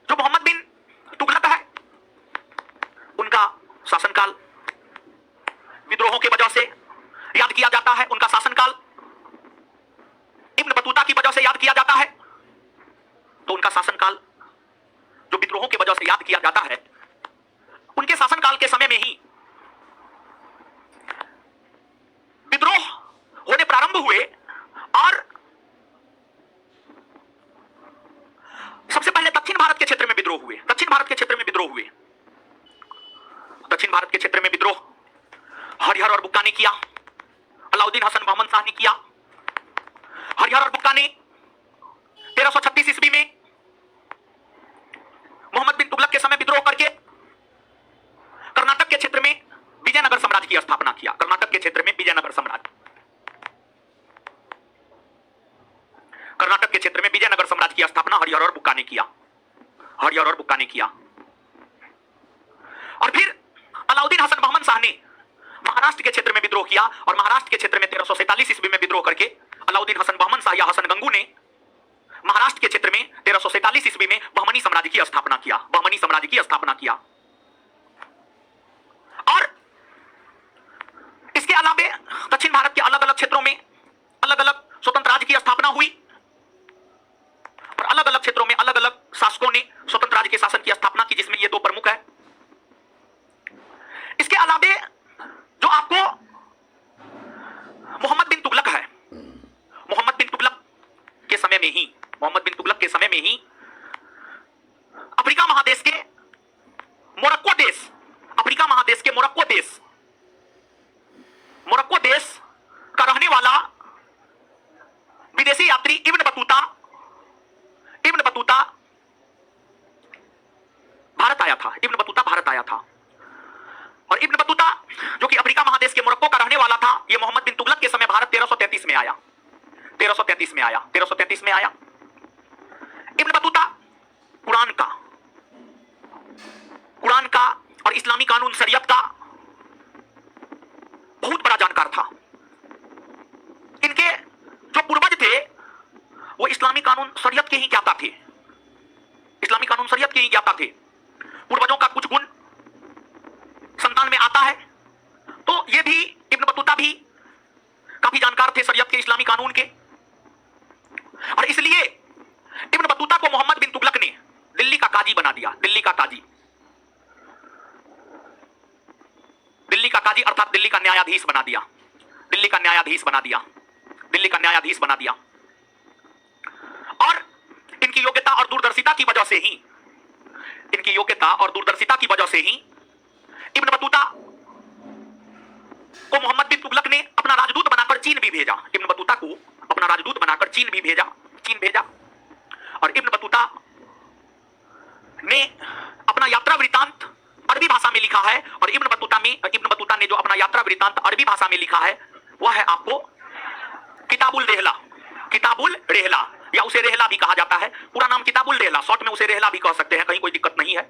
जो मोहम्मद बिन तुगलक है, उनका शासनकाल विद्रोहों की वजह से याद किया जाता है, उनका शासनकाल इब्न बतूता की वजह से याद किया जाता है। तो उनका शासनकाल जो विद्रोहों की वजह से याद किया जाता है, उनके शासनकाल के समय में ही विद्रोह होने प्रारंभ हुए, और सबसे पहले दक्षिण भारत के क्षेत्र में विद्रोह हुए। दक्षिण भारत के क्षेत्र में विद्रोह हरिहर और बुक्का ने किया, अलाउद्दीन हसन बहमन शाह ने किया। हरिहर और बुक्का ने 1336 ईस्वी में मोहम्मद बिन तुगलक के समय विद्रोह करके कर्नाटक के क्षेत्र में विजयनगर साम्राज्य की स्थापना किया। कर्नाटक के क्षेत्र में विजयनगर साम्राज्य की स्थापना हरिहर और बुक्का ने किया। और फिर अलाउद्दीन हसन बहमन शाह ने महाराष्ट्र के क्षेत्र में विद्रोह किया, और महाराष्ट्र के क्षेत्र में 1347 ईस्वी में विद्रोह करके अलाउद्दीन हसन बहमन शाह या हसन गंगू ने महाराष्ट्र के क्षेत्र में 1347 ईस्वी में बहमनी साम्राज्य की स्थापना किया। और इसके अलावे दक्षिण भारत के अलग अलग क्षेत्रों में अलग अलग स्वतंत्र राज्य की स्थापना हुई, और अलग अलग क्षेत्रों में अलग अलग शासकों ने स्वतंत्र राज्य के शासन की स्थापना की, जिसमें ये दो प्रमुख है। इसके अलावे जो आपको मोहम्मद बिन तुगलक है, मोहम्मद बिन तुगलक के समय में ही अफ्रीका महादेश के मोरक्को देश का रहने वाला विदेशी यात्री इब्न बतूता भारत आया था। और इब्न बतूता जो कि अफ्रीका महादेश के मोरक्को का रहने वाला था, यह मोहम्मद बिन तुगलक के समय भारत 1333 में आया। इब्न बतूता कुरान का और इस्लामी कानून शरीयत का बहुत बड़ा जानकार था। इनके जो पूर्वज थे वो इस्लामी कानून शरीयत के ही ज्ञाता थे। पूर्वजों का कुछ गुण संतान में आता है, तो ये भी इब्न बतूता भी काफी जानकार थे शरीयत के, इस्लामी कानून के। और इसलिए इब्न बतूता को मोहम्मद बिन तुगलक ने दिल्ली का काजी बना दिया। काजी अर्थात दिल्ली का न्यायाधीश बना दिया, दिल्ली का न्यायाधीश बना दिया, दिल्ली का न्यायाधीश बना दिया। और इनकी योग्यता और दूरदर्शिता की वजह से ही, इनकी योग्यता और दूरदर्शिता की वजह से ही इब्न बतूता को मोहम्मद बिन तुगलक ने अपना राजदूत बनाकर चीन भी भेजा। इब्न बतूता को अपना राजदूत बनाकर चीन भी भेजा, चीन भेजा। और इब्न बतूता ने अपना यात्रा वृत्तांत अरबी भाषा में लिखा है। और इब्न बतूता ने जो अपना यात्रा वृत्तांत अरबी भाषा में लिखा है वह है आपको किताबुल रेहला, किताबुल रेहला, या उसे रेहला भी कहा जाता है। पूरा नाम किताबुल रेहला, शॉर्ट में उसे रेहला भी कह सकते हैं, कहीं कोई दिक्कत नहीं है।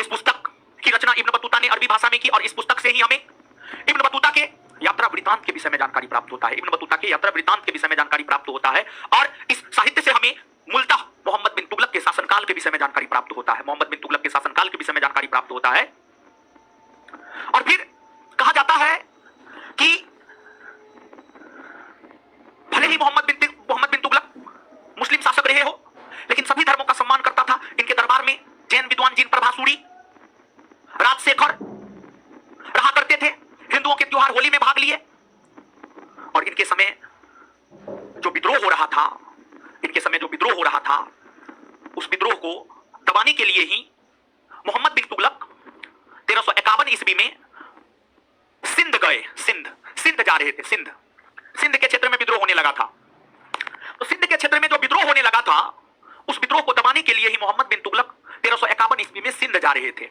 इस पुस्तक की रचना इब्न बतूता ने अरबी भाषा में की और इस पुस्तक से ही हमें इब्न बतूता के यात्रा वृत्तांत के विषय में जानकारी प्राप्त होता है। इब्न बतूता के यात्रा वृत्तांत के विषय में जानकारी प्राप्त होता है। और इस साहित्य से हमें मूलतः मोहम्मद बिन तुगलक के शासनकाल के विषय में जानकारी प्राप्त होता है, मोहम्मद बिन तुगलक के शासनकाल के विषय में जानकारी प्राप्त होता है। और फिर कहा जाता है कि भले ही मोहम्मद बिन तुगलक मुस्लिम शासक रहे हो, लेकिन सभी धर्मों का सम्मान करता था। इनके दरबार में जैन विद्वान जिन प्रभासूरी, राजशेखर रहा करते थे, हिंदुओं के त्योहार होली में भाग लिए। और इनके समय जो विद्रोह हो रहा था, इनके समय जो विद्रोह हो रहा था, उस विद्रोह को दबाने के लिए ही मोहम्मद बिन तुगलक 1351 ईस्वी में सिंध गए। सिंध जा रहे थे, सिंध के क्षेत्र में विद्रोह होने लगा था। तो सिंध के क्षेत्र में जो विद्रोह होने लगा था, उस विद्रोह को दबाने के लिए ही मोहम्मद बिन तुगलक 1351 ईस्वी में सिंध जा रहे थे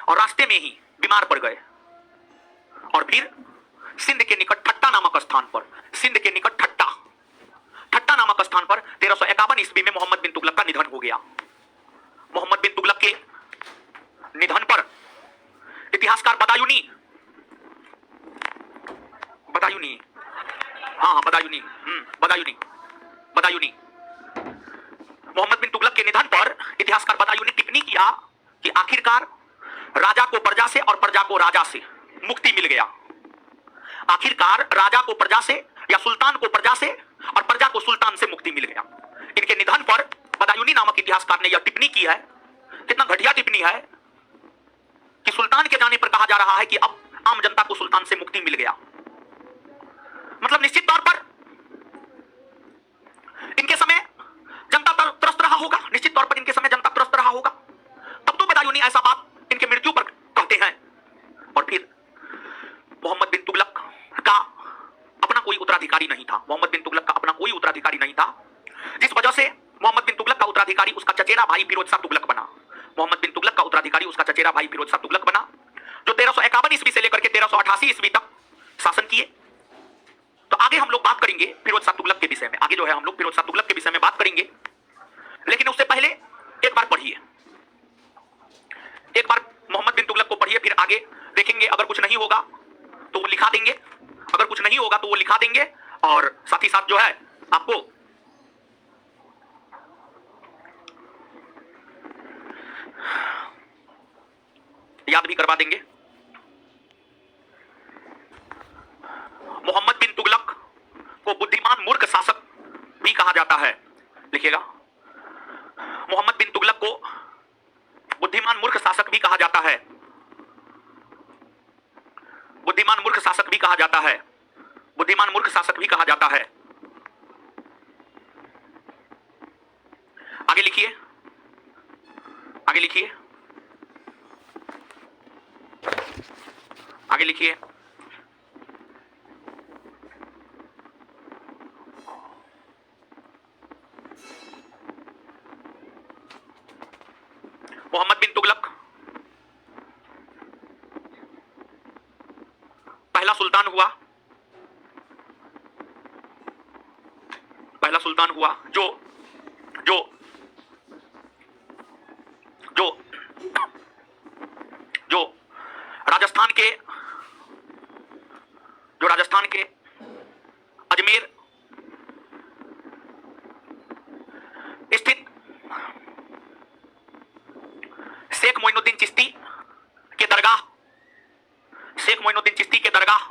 और रास्ते में ही बीमार पड़ गए। और फिर सिंध के निकट ठट्टा नामक स्थान पर, सिंध के निकट ठट्टा नामक स्थान पर 1351 ईस्वी में मोहम्मद बिन तुगलक का निधन हो गया। मोहम्मद बिन तुगलक के निधन पर इतिहासकार बदायूनी, मोहम्मद बिन तुगलक के निधन पर इतिहासकार बदायूं ने टिप्पणी किया कि आखिरकार राजा को प्रजा से और प्रजा को राजा से मुक्ति मिल गया। आखिरकार राजा को प्रजा से या सुल्तान को प्रजा से और प्रजा को सुल्तान से मुक्ति मिल गया। इनके निधन पर बदायूनी नामक इतिहासकार ने यह टिप्पणी की है। कितना घटिया टिप्पणी है कि सुल्तान के जाने पर कहा जा रहा है कि अब आम जनता को सुल्तान से मुक्ति मिल गया। मतलब निश्चित तौर पर इनके समय जनता त्रस्त रहा होगा, निश्चित तौर पर इनके समय जनता त्रस्त रहा होगा। तब तो बदायूनी ऐसा बात इनके मृत्यु पर कहते हैं। और फिर मोहम्मद बिन तुगलक का अपना कोई उत्तराधिकारी नहीं था, मोहम्मद बिन तुगलक का अपना कोई उत्तराधिकारी नहीं था, जिस वजह से मोहम्मद बिन तुगलक का उत्तराधिकारी उसका चचेरा भाई फिरोज शाह तुगलक बना। मोहम्मद बिन तुगलक का उत्तराधिकारी उसका चचेरा भाई फिरोज शाह तुगलक बना, जो 1351 ईस्वी से लेकर के 1388 ईस्वी तक शासन किए। तो आगे हम लोग बात करेंगे फिरोज शाह तुगलक के विषय में, आगे जो है हम लोग फिरोज शाह तुगलक के विषय में बात करेंगे। लेकिन उससे पहले एक बार पढ़िए, एक बार मोहम्मद बिन तुगलक को पढ़िए, फिर आगे देखेंगे। अगर कुछ नहीं होगा तो वो लिखा देंगे, अगर कुछ नहीं होगा तो वो लिखा देंगे। और साथ ही साथ जो है आपको याद भी करवा देंगे। मोहम्मद बिन तुगलक को बुद्धिमान मूर्ख शासक भी कहा जाता है, लिखिएगा। मोहम्मद बिन तुगलक को बुद्धिमान मूर्ख शासक भी कहा जाता है, बुद्धिमान मूर्ख शासक भी कहा जाता है, बुद्धिमान मूर्ख शासक भी कहा जाता है। आगे लिखिए, आगे लिखिए, आगे लिखिए। मोहम्मद बिन तुगलक पहला सुल्तान हुआ, पहला सुल्तान हुआ जो जो जो जो राजस्थान के अजमेर स्थित शेख मोइनुद्दीन चिश्ती के दरगाह, शेख मोइनुद्दीन चिश्ती के दरगाह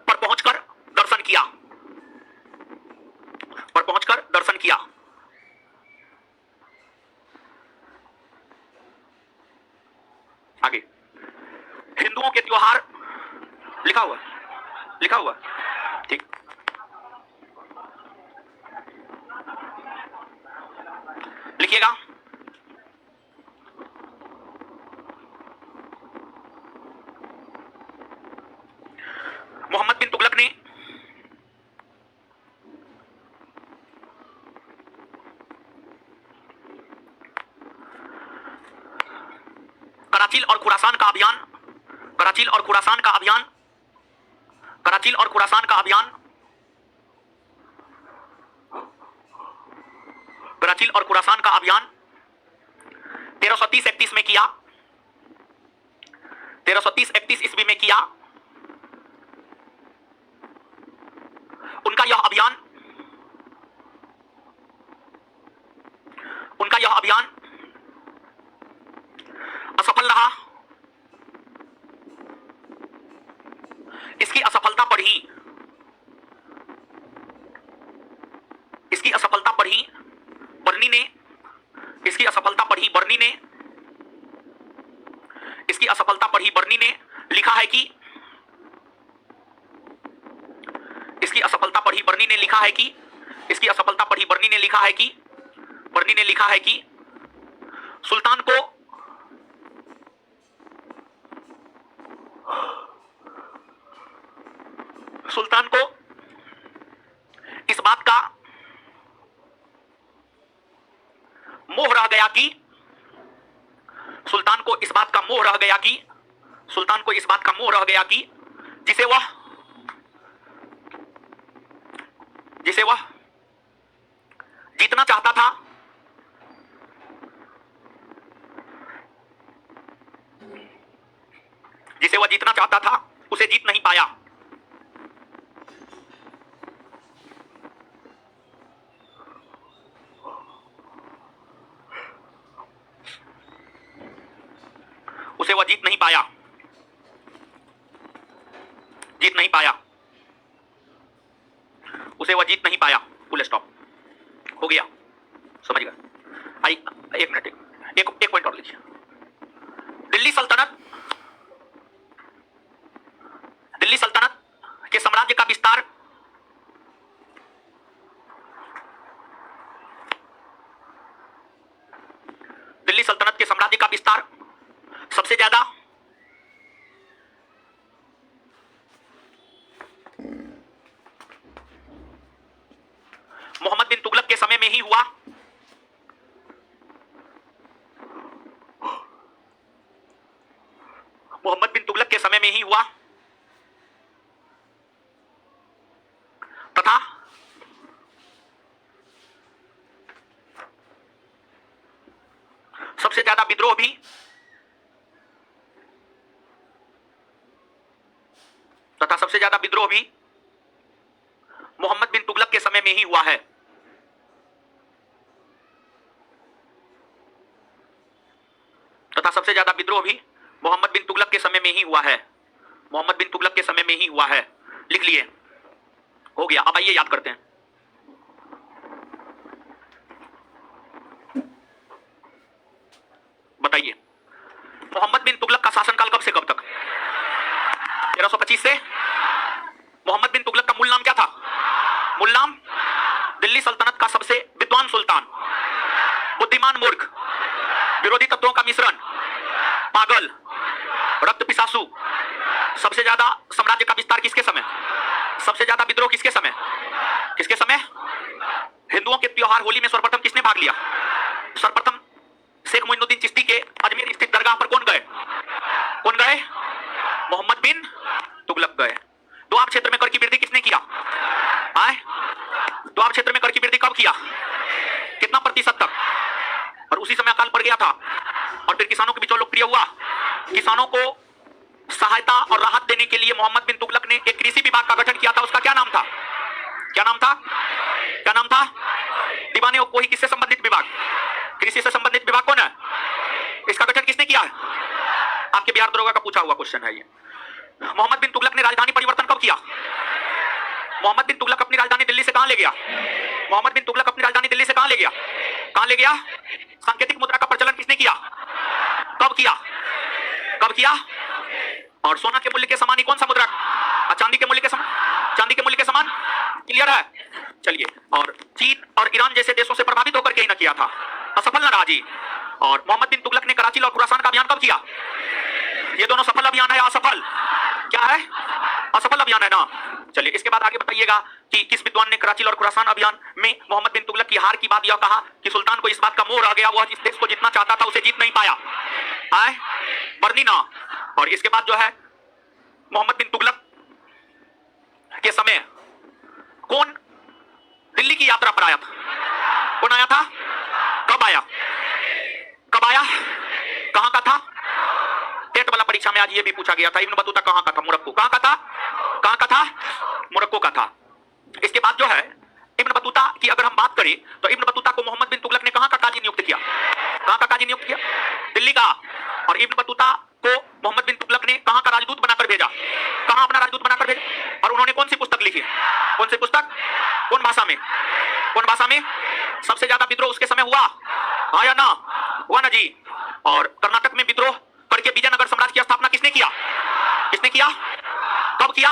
पर पहुंचकर हिंदुओं के त्योहार लिखा हुआ ठीक। लिखिएगा, मोहम्मद बिन तुगलक ने कराचील और खुरासान का अभियान, कराचील और खुरासान का अभियान, कराचील और खुरासान का अभियान, कराचील और खुरासान का अभियान 1330-31 में किया, 1330-31 ईस्वी में किया। उनका यह अभियान असफल रहा। इसकी असफलता पर ही बर्नी ने लिखा है कि सुल्तान को इस बात का मोह रह गया कि जिसे वह जीतना चाहता था, उसे जीत नहीं पाया। फुल स्टॉप हो गया, समझ गए? एक मिनट, एक पॉइंट और लीजिए। दिल्ली सल्तनत के साम्राज्य का विस्तार सबसे ज्यादा मोहम्मद बिन तुगलक के समय में ही हुआ। तथा सबसे ज्यादा विद्रोह भी मोहम्मद बिन तुगलक के समय में ही हुआ है। लिख लिए, हो गया। अब आइए याद करते हैं। बताइए, मोहम्मद बिन तुगलक का शासनकाल कब से कब तक? 1325 से। मोहम्मद बिन तुगलक का मूल नाम क्या था? मूल नाम दिल्ली सल्तनत का सबसे विद्वान सुल्तान, बुद्धिमान मूर्ख, विरोधी तत्वों का मिश्रण, पागल, रक्त पिसासु। सबसे ज्यादा साम्राज्य का विस्तार किसके समय? सबसे ज्यादा विद्रोह किसके समय? हिंदुओं के त्योहार होली में सर्वप्रथम किसने भाग लिया? सर्वप्रथम शेख मोइनुद्दीन चिश्ती के अजमेर स्थित दरगाह पर कौन गए? मोहम्मद बिन तुगलक गए। दोआब क्षेत्र में कर की वृद्धि किसने किया? दोआब क्षेत्र में कर की वृद्धि कब किया? कितना प्रतिशत तक? और उसी समय अकाल पड़ गया था और फिर किसानों के बीच लोकप्रिय हुआ। किसानों को सहायता और राहत देने के लिए मोहम्मद बिन तुगलक ने एक कृषि विभाग का गठन किया था। उसका क्या नाम था? दीवाने कोही किससे संबंधित विभाग? कृषि से संबंधित विभाग कौन है? इसका गठन किसने किया है? आपके बिहार दरोगा का पूछा हुआ क्वेश्चन है ये। मोहम्मद बिन तुगलक ने राजधानी परिवर्तन कब किया? मोहम्मद बिन तुगलक अपनी राजधानी दिल्ली से कहां ले गया? सांकेतिक मुद्रा का प्रचलन किसने किया? कब किया? और सोना के मूल्य के समान ही कौन सा मुद्रा, चांदी के मूल्य के समान, चांदी के मूल्य के समान। क्लियर है? चलिए, और चीन और ईरान जैसे देशों से प्रभावित होकर के ही ना किया था, असफल ना रहा जी। और मोहम्मद बिन तुगलक ने कराची और खुरासान का अभियान कब किया? ये दोनों सफल अभियान है या असफल? क्या है? असफल अभियान है ना। चलिए, इसके बाद आगे बताइएगा कि किस विद्वान ने कराची और खुरासान अभियान में मोहम्मद बिन तुगलक की हार की बात यह कहा कि सुल्तान को इस बात का मोह रह गया, वह जिस देश को जीतना चाहता था उसे जीत नहीं पाया। आए बर्नी ना। और इसके बाद जो है मोहम्मद बिन तुगलक के समय कौन दिल्ली की यात्रा पर आया था? कौन आया था? कब आया? कब आया? कहां का था? टेट वाला परीक्षा में आज ये भी पूछा गया था, इब्न बतूता कहां का था? मोरक्को। कहां का था? कहां का था? मोरक्को का था। इसके बाद जो है इब्न बतूता की अगर हम बात करें तो इब्न बतूता को मोहम्मद बिन तुगलक ने कहां का काजी नियुक्त किया? कहां का काजी नियुक्त किया? दिल्ली का। और इब्न बतूता को मोहम्मद बिन तुगलक ने कहां का राजदूत बनाकर भेजा? कहां अपना राजदूत बनाकर भेजा? और उन्होंने कौन सी पुस्तक लिखी? कौन सी पुस्तक? कौन भाषा में? कौन भाषा में? सबसे ज्यादा विद्रोह उसके समय हुआ, हाँ या ना? हुआ ना जी। और कर्नाटक में विद्रोह करके विजयनगर साम्राज्य की स्थापना किसने किया? किसने किया? कब किया?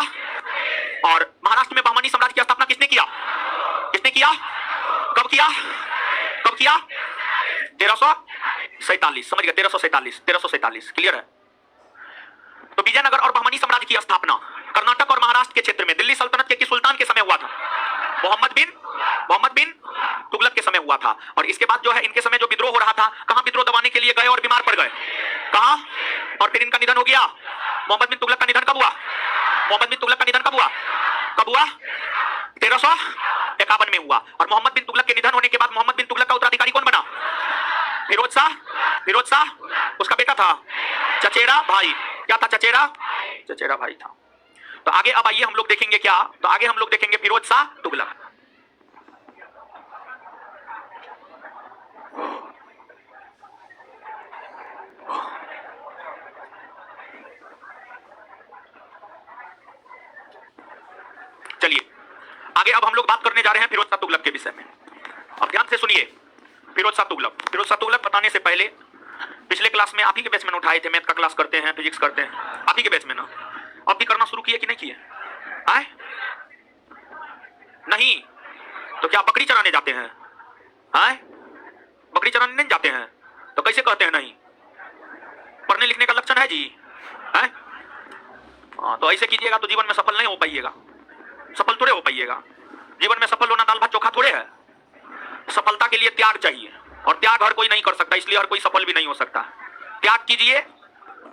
और महाराष्ट्र में बहमनी साम्राज्य की स्थापना किसने किया? किसने किया? कब किया? कब किया? 1347। समझ गए? 1347, 1347। क्लियर है? तो विजयनगर और बहमनी साम्राज्य की स्थापना कर्नाटक और महाराष्ट्र के क्षेत्र में दिल्ली सल्तनत के किस सुल्तान के समय हुआ था? मोहम्मद बिन तुगलक के समय हुआ था। और इसके बाद जो है इनके समय जो विद्रोह हो रहा था, कहां विद्रोह दबाने के लिए गए और बीमार पड़ गए? कहां? और फिर इनका निधन हो गया। मोहम्मद बिन तुगलक का निधन कब हुआ? मोहम्मद बिन तुगलक का निधन कब हुआ? कब हुआ? 1351 में हुआ। और मोहम्मद बिन तुगलक के निधन होने के बाद मोहम्मद बिन तुगलक का उत्तराधिकारी कौन बना? फिरोज शाह। फिरोज शाह उसका बेटा था, चचेरा भाई। क्या था? चचेरा, चचेरा भाई था। तो आगे अब आइए हम लोग देखेंगे क्या, तो आगे हम लोग देखेंगे फिरोज शाह तुगलक। चलिए आगे अब हम लोग बात करने जा रहे हैं फिरोज शाह तुगलक के विषय में। अब ध्यान से सुनिए। फिरोज शाह तुगलक, फिरोज शाह तुगलक बताने से पहले पिछले क्लास में आप ही के बैच में उठाए थे, मैथ का क्लास करते हैं, फिजिक्स करते हैं, आप ही के बैच में ना। अब भी करना शुरू किए कि नहीं किए? आए नहीं तो क्या बकरी चराने जाते हैं? आए बकरी चराने नहीं जाते हैं तो कैसे कहते हैं नहीं? पढ़ने लिखने का लक्षण है जी। है? तो ऐसे कीजिएगा तो जीवन में सफल नहीं हो पाइएगा, सफल थोड़े हो पाइएगा। जीवन में सफल होना दाल भात चोखा थोड़े है। सफलता के लिए त्याग चाहिए, और त्याग हर कोई नहीं कर सकता, इसलिए हर कोई सफल भी नहीं हो सकता। त्याग कीजिए,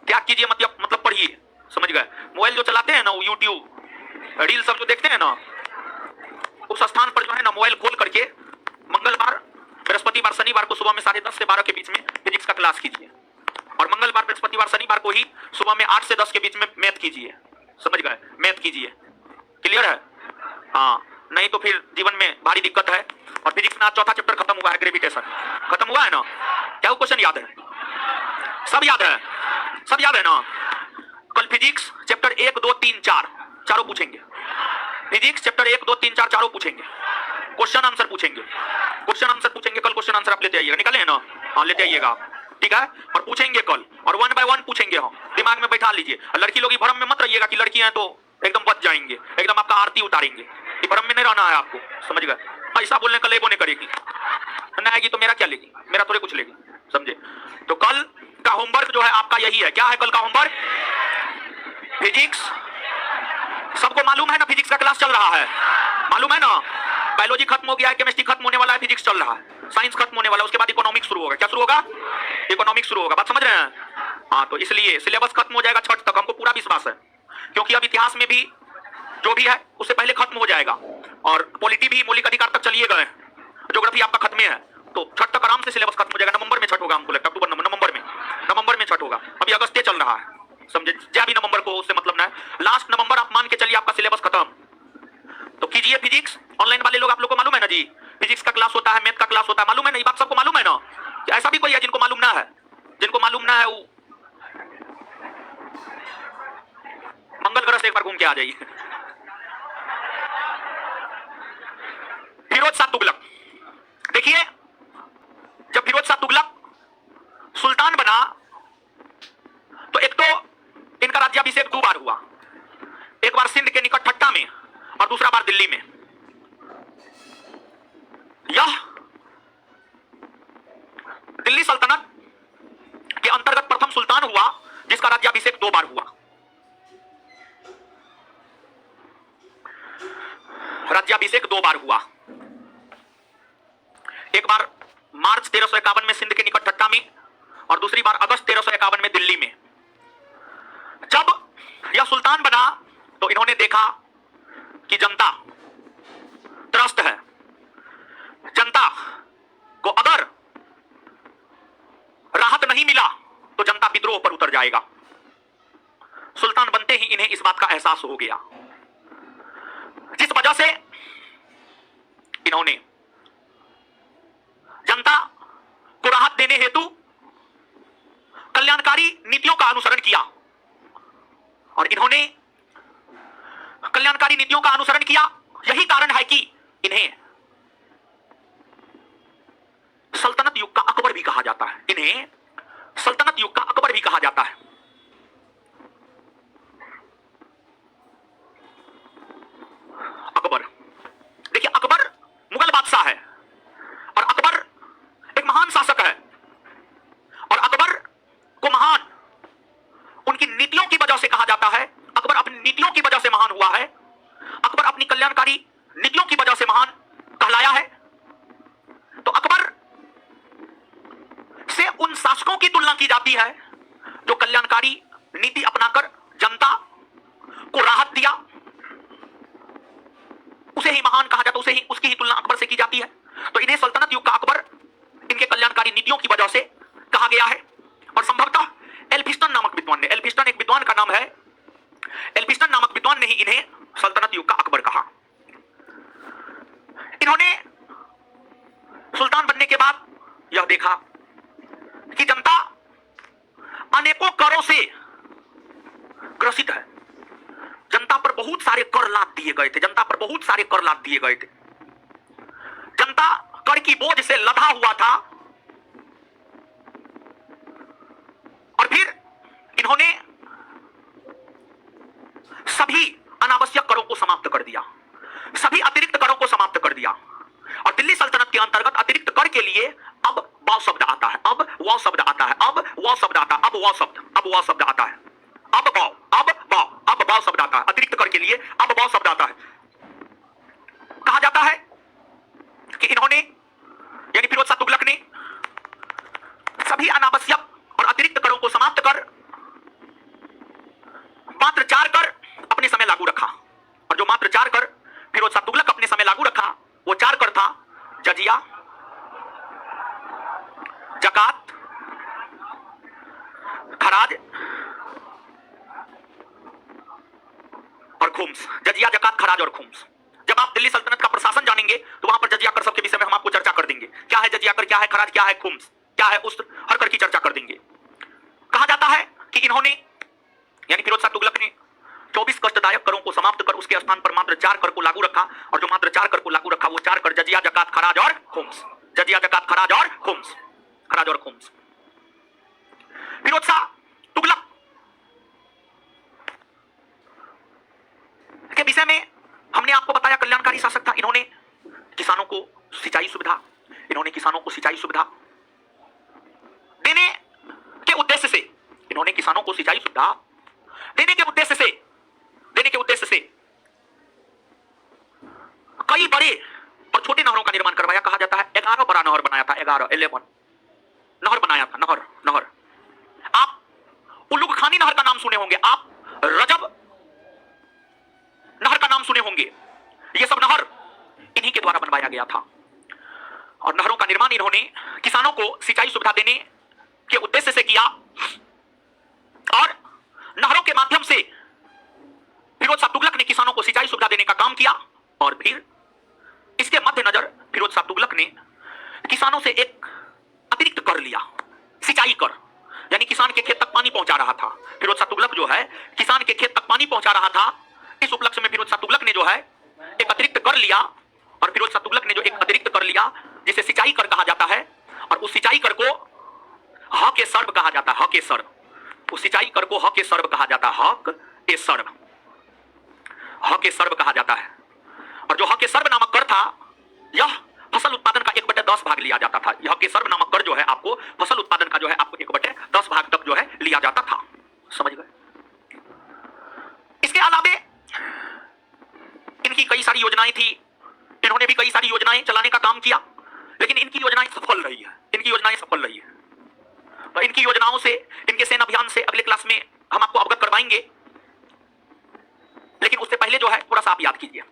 त्याग कीजिए मतलब पढ़िए। समझ गए? मोबाइल जो चलाते हैं ना, वो यूट्यूब रील सब जो देखते हैं ना, उस स्थान पर जो है ना मोबाइल खोल करके मंगलवार, बृहस्पतिवार, शनिवार को सुबह में 10:30 से 12 के बीच में फिजिक्स का क्लास कीजिए, और मंगलवार, बृहस्पतिवार, शनिवार को ही सुबह में 8 से 10 के बीच में मैथ कीजिए। समझ गए? मैथ कीजिए। क्लियर है? हाँ, नहीं तो फिर जीवन में भारी दिक्कत है। और फिजिक्स में आज चौथा चैप्टर खत्म हुआ है, ग्रेविटेशन खत्म हुआ है ना। क्या क्वेश्चन याद है? सब याद है? सब याद है ना? कल फिजिक्स चैप्टर 1, 2, 3, 4 चारों पूछेंगे। फिजिक्स चैप्टर 1, 2, 3, 4 चारों पूछेंगे। क्वेश्चन आंसर पूछेंगे, क्वेश्चन आंसर पूछेंगे कल। क्वेश्चन आंसर आप लेते आइएगा, निकाले है ना? हाँ लेते आइएगा, ठीक है? और पूछेंगे कल, और 1 बाय 1 पूछेंगे। हम दिमाग में बैठा लीजिए। लड़की लोग भ्रम में मत रहिएगा कि लड़की हैं तो एकदम बच जाएंगे, एकदम आपका आरती उतारेंगे। ये भ्रम में नहीं रहना है आपको। समझ गए? ऐसा बोलने का लेबो नहीं करेगी, न आएगी तो मेरा क्या लेगी? मेरा थोड़े कुछ लेगी। समझे? तो कल का होमवर्क जो है आपका यही है। क्या है कल का होमवर्क? फिजिक्स। सबको मालूम है ना फिजिक्स का क्लास चल रहा है? मालूम है ना? बायोलॉजी खत्म हो गया है, केमिस्ट्री खत्म होने वाला है, फिजिक्स चल रहा है, साइंस खत्म होने वाला है, उसके बाद इकोनॉमिक्स शुरू होगा। क्या शुरू होगा? इकोनॉमिक्स शुरू होगा। बात समझ रहे हैं? हाँ, तो इसलिए सिलेबस खत्म हो जाएगा छठ तक, हमको पूरा विश्वास है। क्योंकि अब इतिहास में भी जो भी है उससे पहले खत्म हो जाएगा, और पॉलिटी भी मौलिक अधिकार तक चलिए गए, ज्योग्राफी आपका खत्म है, तो छठ तक आराम से सिलेबस खत्म हो जाएगा। नवंबर में छठ होगा, हमको लगता है अक्टूबर नवंबर में छठ होगा। अभी अगस्त चल रहा है, समझे? जा भी नवंबर को उससे मतलब ना है, लास्ट नवंबर आप मान के चलिए आपका सिलेबस खत्म। तो कीजिए फिजिक्स। ऑनलाइन वाले लोग आप लोग को मालूम है ना जी, फिजिक्स का क्लास होता है, मैथ का क्लास होता है, मालूम है ना? ये बात सबको मालूम है ना? ऐसा भी कोई है जिनको मालूम ना है? जिनको मालूम ना है वो मंगल ग्रह से एक बार घूम के आ जाइए। फिरोज शाह तुगलक, देखिए जब फिरोज शाह तुगलक सुल्तान बना तो एक तो इनका राज्याभिषेक 2 बार हुआ, एक बार सिंध के निकट ठट्टा में और दूसरा बार दिल्ली में। यह दिल्ली सल्तनत के अंतर्गत प्रथम सुल्तान हुआ जिसका राज्याभिषेक 2 बार हुआ। राज्याभिषेक 2 बार हुआ, एक बार मार्च 1351 में सिंध के निकट ठट्टा में और दूसरी बार अगस्त 1351 में दिल्ली में। जब यह सुल्तान बना तो इन्होंने देखा कि जनता त्रस्त है, जनता को अगर राहत नहीं मिला तो जनता विद्रोह पर उतर जाएगा। सुल्तान बनते ही इन्हें इस बात का एहसास हो गया, जिस वजह से इन्होंने जनता को राहत देने हेतु कल्याणकारी नीतियों का अनुसरण किया। और इन्होंने कल्याणकारी नीतियों का अनुसरण किया, यही कारण है कि इन्हें सल्तनत युग का अकबर भी कहा जाता है। इन्हें सल्तनत युग का अकबर भी कहा जाता है। अकबर, देखिए अकबर मुगल बादशाह है और अकबर एक महान शासक है और अकबर को महान उनकी नीतियों की वजह से कहा जाता है। अकबर अपनी नीतियों की वजह से महान हुआ है, अकबर अपनी कल्याणकारी नीतियों की वजह से महान कहलाया है। तो अकबर से उन शासकों की तुलना की जाती है जो कल्याणकारी नीति अपनाकर जनता को राहत दिया, उसे ही महान कहा जाता है, उसे ही उसकी ही तुलना अकबर से की जाती है। तो इन्हें सल्तनत युग का अकबर इनके कल्याणकारी नीतियों की वजह से कहा गया है। और संभवतः एल्फिस्टन नामक विद्वान ने, एल्फिस्टन एक विद्वान का नाम है, एल्फिस्टन नामक विद्वान ने ही इन्हें सल्तनत युग का अकबर कहा। इन्होंने सुल्तान बनने के बाद यह देखा कि जनता अनेकों करों से ग्रसित है, जनता पर बहुत सारे कर लाद दिए गए थे, जनता पर बहुत सारे कर लाद दिए गए थे, जनता कर की बोझ से लदा हुआ था। और फिर इन्होंने सभी अनावश्यक करों को समाप्त कर दिया, सभी अतिरिक्त करों को समाप्त कर दिया। और दिल्ली सल्तनत के अंतर्गत अतिरिक्त कर के लिए अब वाव शब्द आता है, अब वाव शब्द आता है, अब वाव शब्द आता है, अब वाव शब्द आता है, अब वाव शब्द आता है। अतिरिक्त कर के लिए अब वाव शब्द आता है। कहा जाता है कि इन्होंने यानी फिरोज शाह तुगलक ने सभी अनावश्यक और अतिरिक्त करों को समाप्त कर मात्र 4 कर अपने समय लागू रखा। और जो मात्र 4 कर फिरोज शाह तुगलक अपने समय लागू रखा वो 4 कर था जजिया, जकात, खराज और खुम्स। जजिया, जकात, खराज और खुम्स। जब आप दिल्ली सल्तनत का प्रशासन जानेंगे तो वहां पर जजिया कर सब के विषय में हम आपको चर्चा कर देंगे। क्या है जजिया कर, क्या है खराज, क्या है खुम्स, क्या है उस्र, हर कर की चर्चा कर देंगे। कहा जाता है कि इन्होंने यानी फिरोज शाह तुगलक ने 24 कष्टदायक करों को समाप्त कर उसके स्थान पर मात्र 4 कर को लागू रखा। और जो मात्र 4 कर को लागू रखा वो 4 कर जजिया, जकात, खराज और खुम्स। जजिया, जकात, खराज और खुम्स, खराज और खुम्स। फिरोज शाह तुगलक के विषय में हमने आपको बताया कल्याणकारी शासक था। इन्होंने किसानों को सिंचाई सुविधा देने के उद्देश्य से कई बड़े और छोटे नहरों का निर्माण करवाया। कहा जाता है 11 बड़ा नहर बनाया था, 11 नहर बनाया था। नहर आप उल्लुग खानी नहर का नाम सुने होंगे, आप रजब नहर का नाम सुने होंगे। ये सब नहर इन्हीं के द्वारा बनवाया गया था। और नहरों का निर्माण इन्होंने किसानों को सिंचाई सुविधा देने के उद्देश्य से किया। और नहरों के माध्यम से फिरोज शाह तुगलक ने किसानों को सिंचाई सुविधा देने का काम किया। और फिर इसके मद्देनजर फिरोज शाह तुगलक ने किसानों से एक अतिरिक्त कर लिया, सिंचाई कर, यानी किसान के खेत तक पानी पहुंचा रहा था। फिरोज शाह तुगलक जो है किसान के खेत तक पानी पहुंचा रहा था। इस उपलक्ष्य में फिरोज शाह तुगलक ने जो है एक अतिरिक्त कर लिया। और फिरोज शाह तुगलक ने जो एक अतिरिक्त कर लिया जिसे सिंचाई कर कहा जाता है, और उस सिंचाई कर को ह के सर्व कहा जाता है, ह के सर्व। उस सिंचाई कर को हक ए सर्व कहा जाता है। हक ए सर्व, हक ए सर्व कहा जाता है। और जो हक ए सर्व नामक कर था, यह फसल उत्पादन का 1/10 भाग लिया जाता था। यह के सर्व नामक कर जो है आपको फसल उत्पादन का जो है आपको 1/10 भाग तक जो है लिया जाता था। समझ गए? इसके अलावे इनकी कई सारी योजनाएं थी, इन्होंने भी कई सारी योजनाएं चलाने का काम किया, लेकिन इनकी योजनाएं सफल रही है। इनकी योजनाएं सफल रही है। तो इनकी योजनाओं से, इनके सेना अभियान से अगले क्लास में हम आपको अवगत करवाएंगे। लेकिन उससे पहले जो है थोड़ा सा आप याद कीजिए,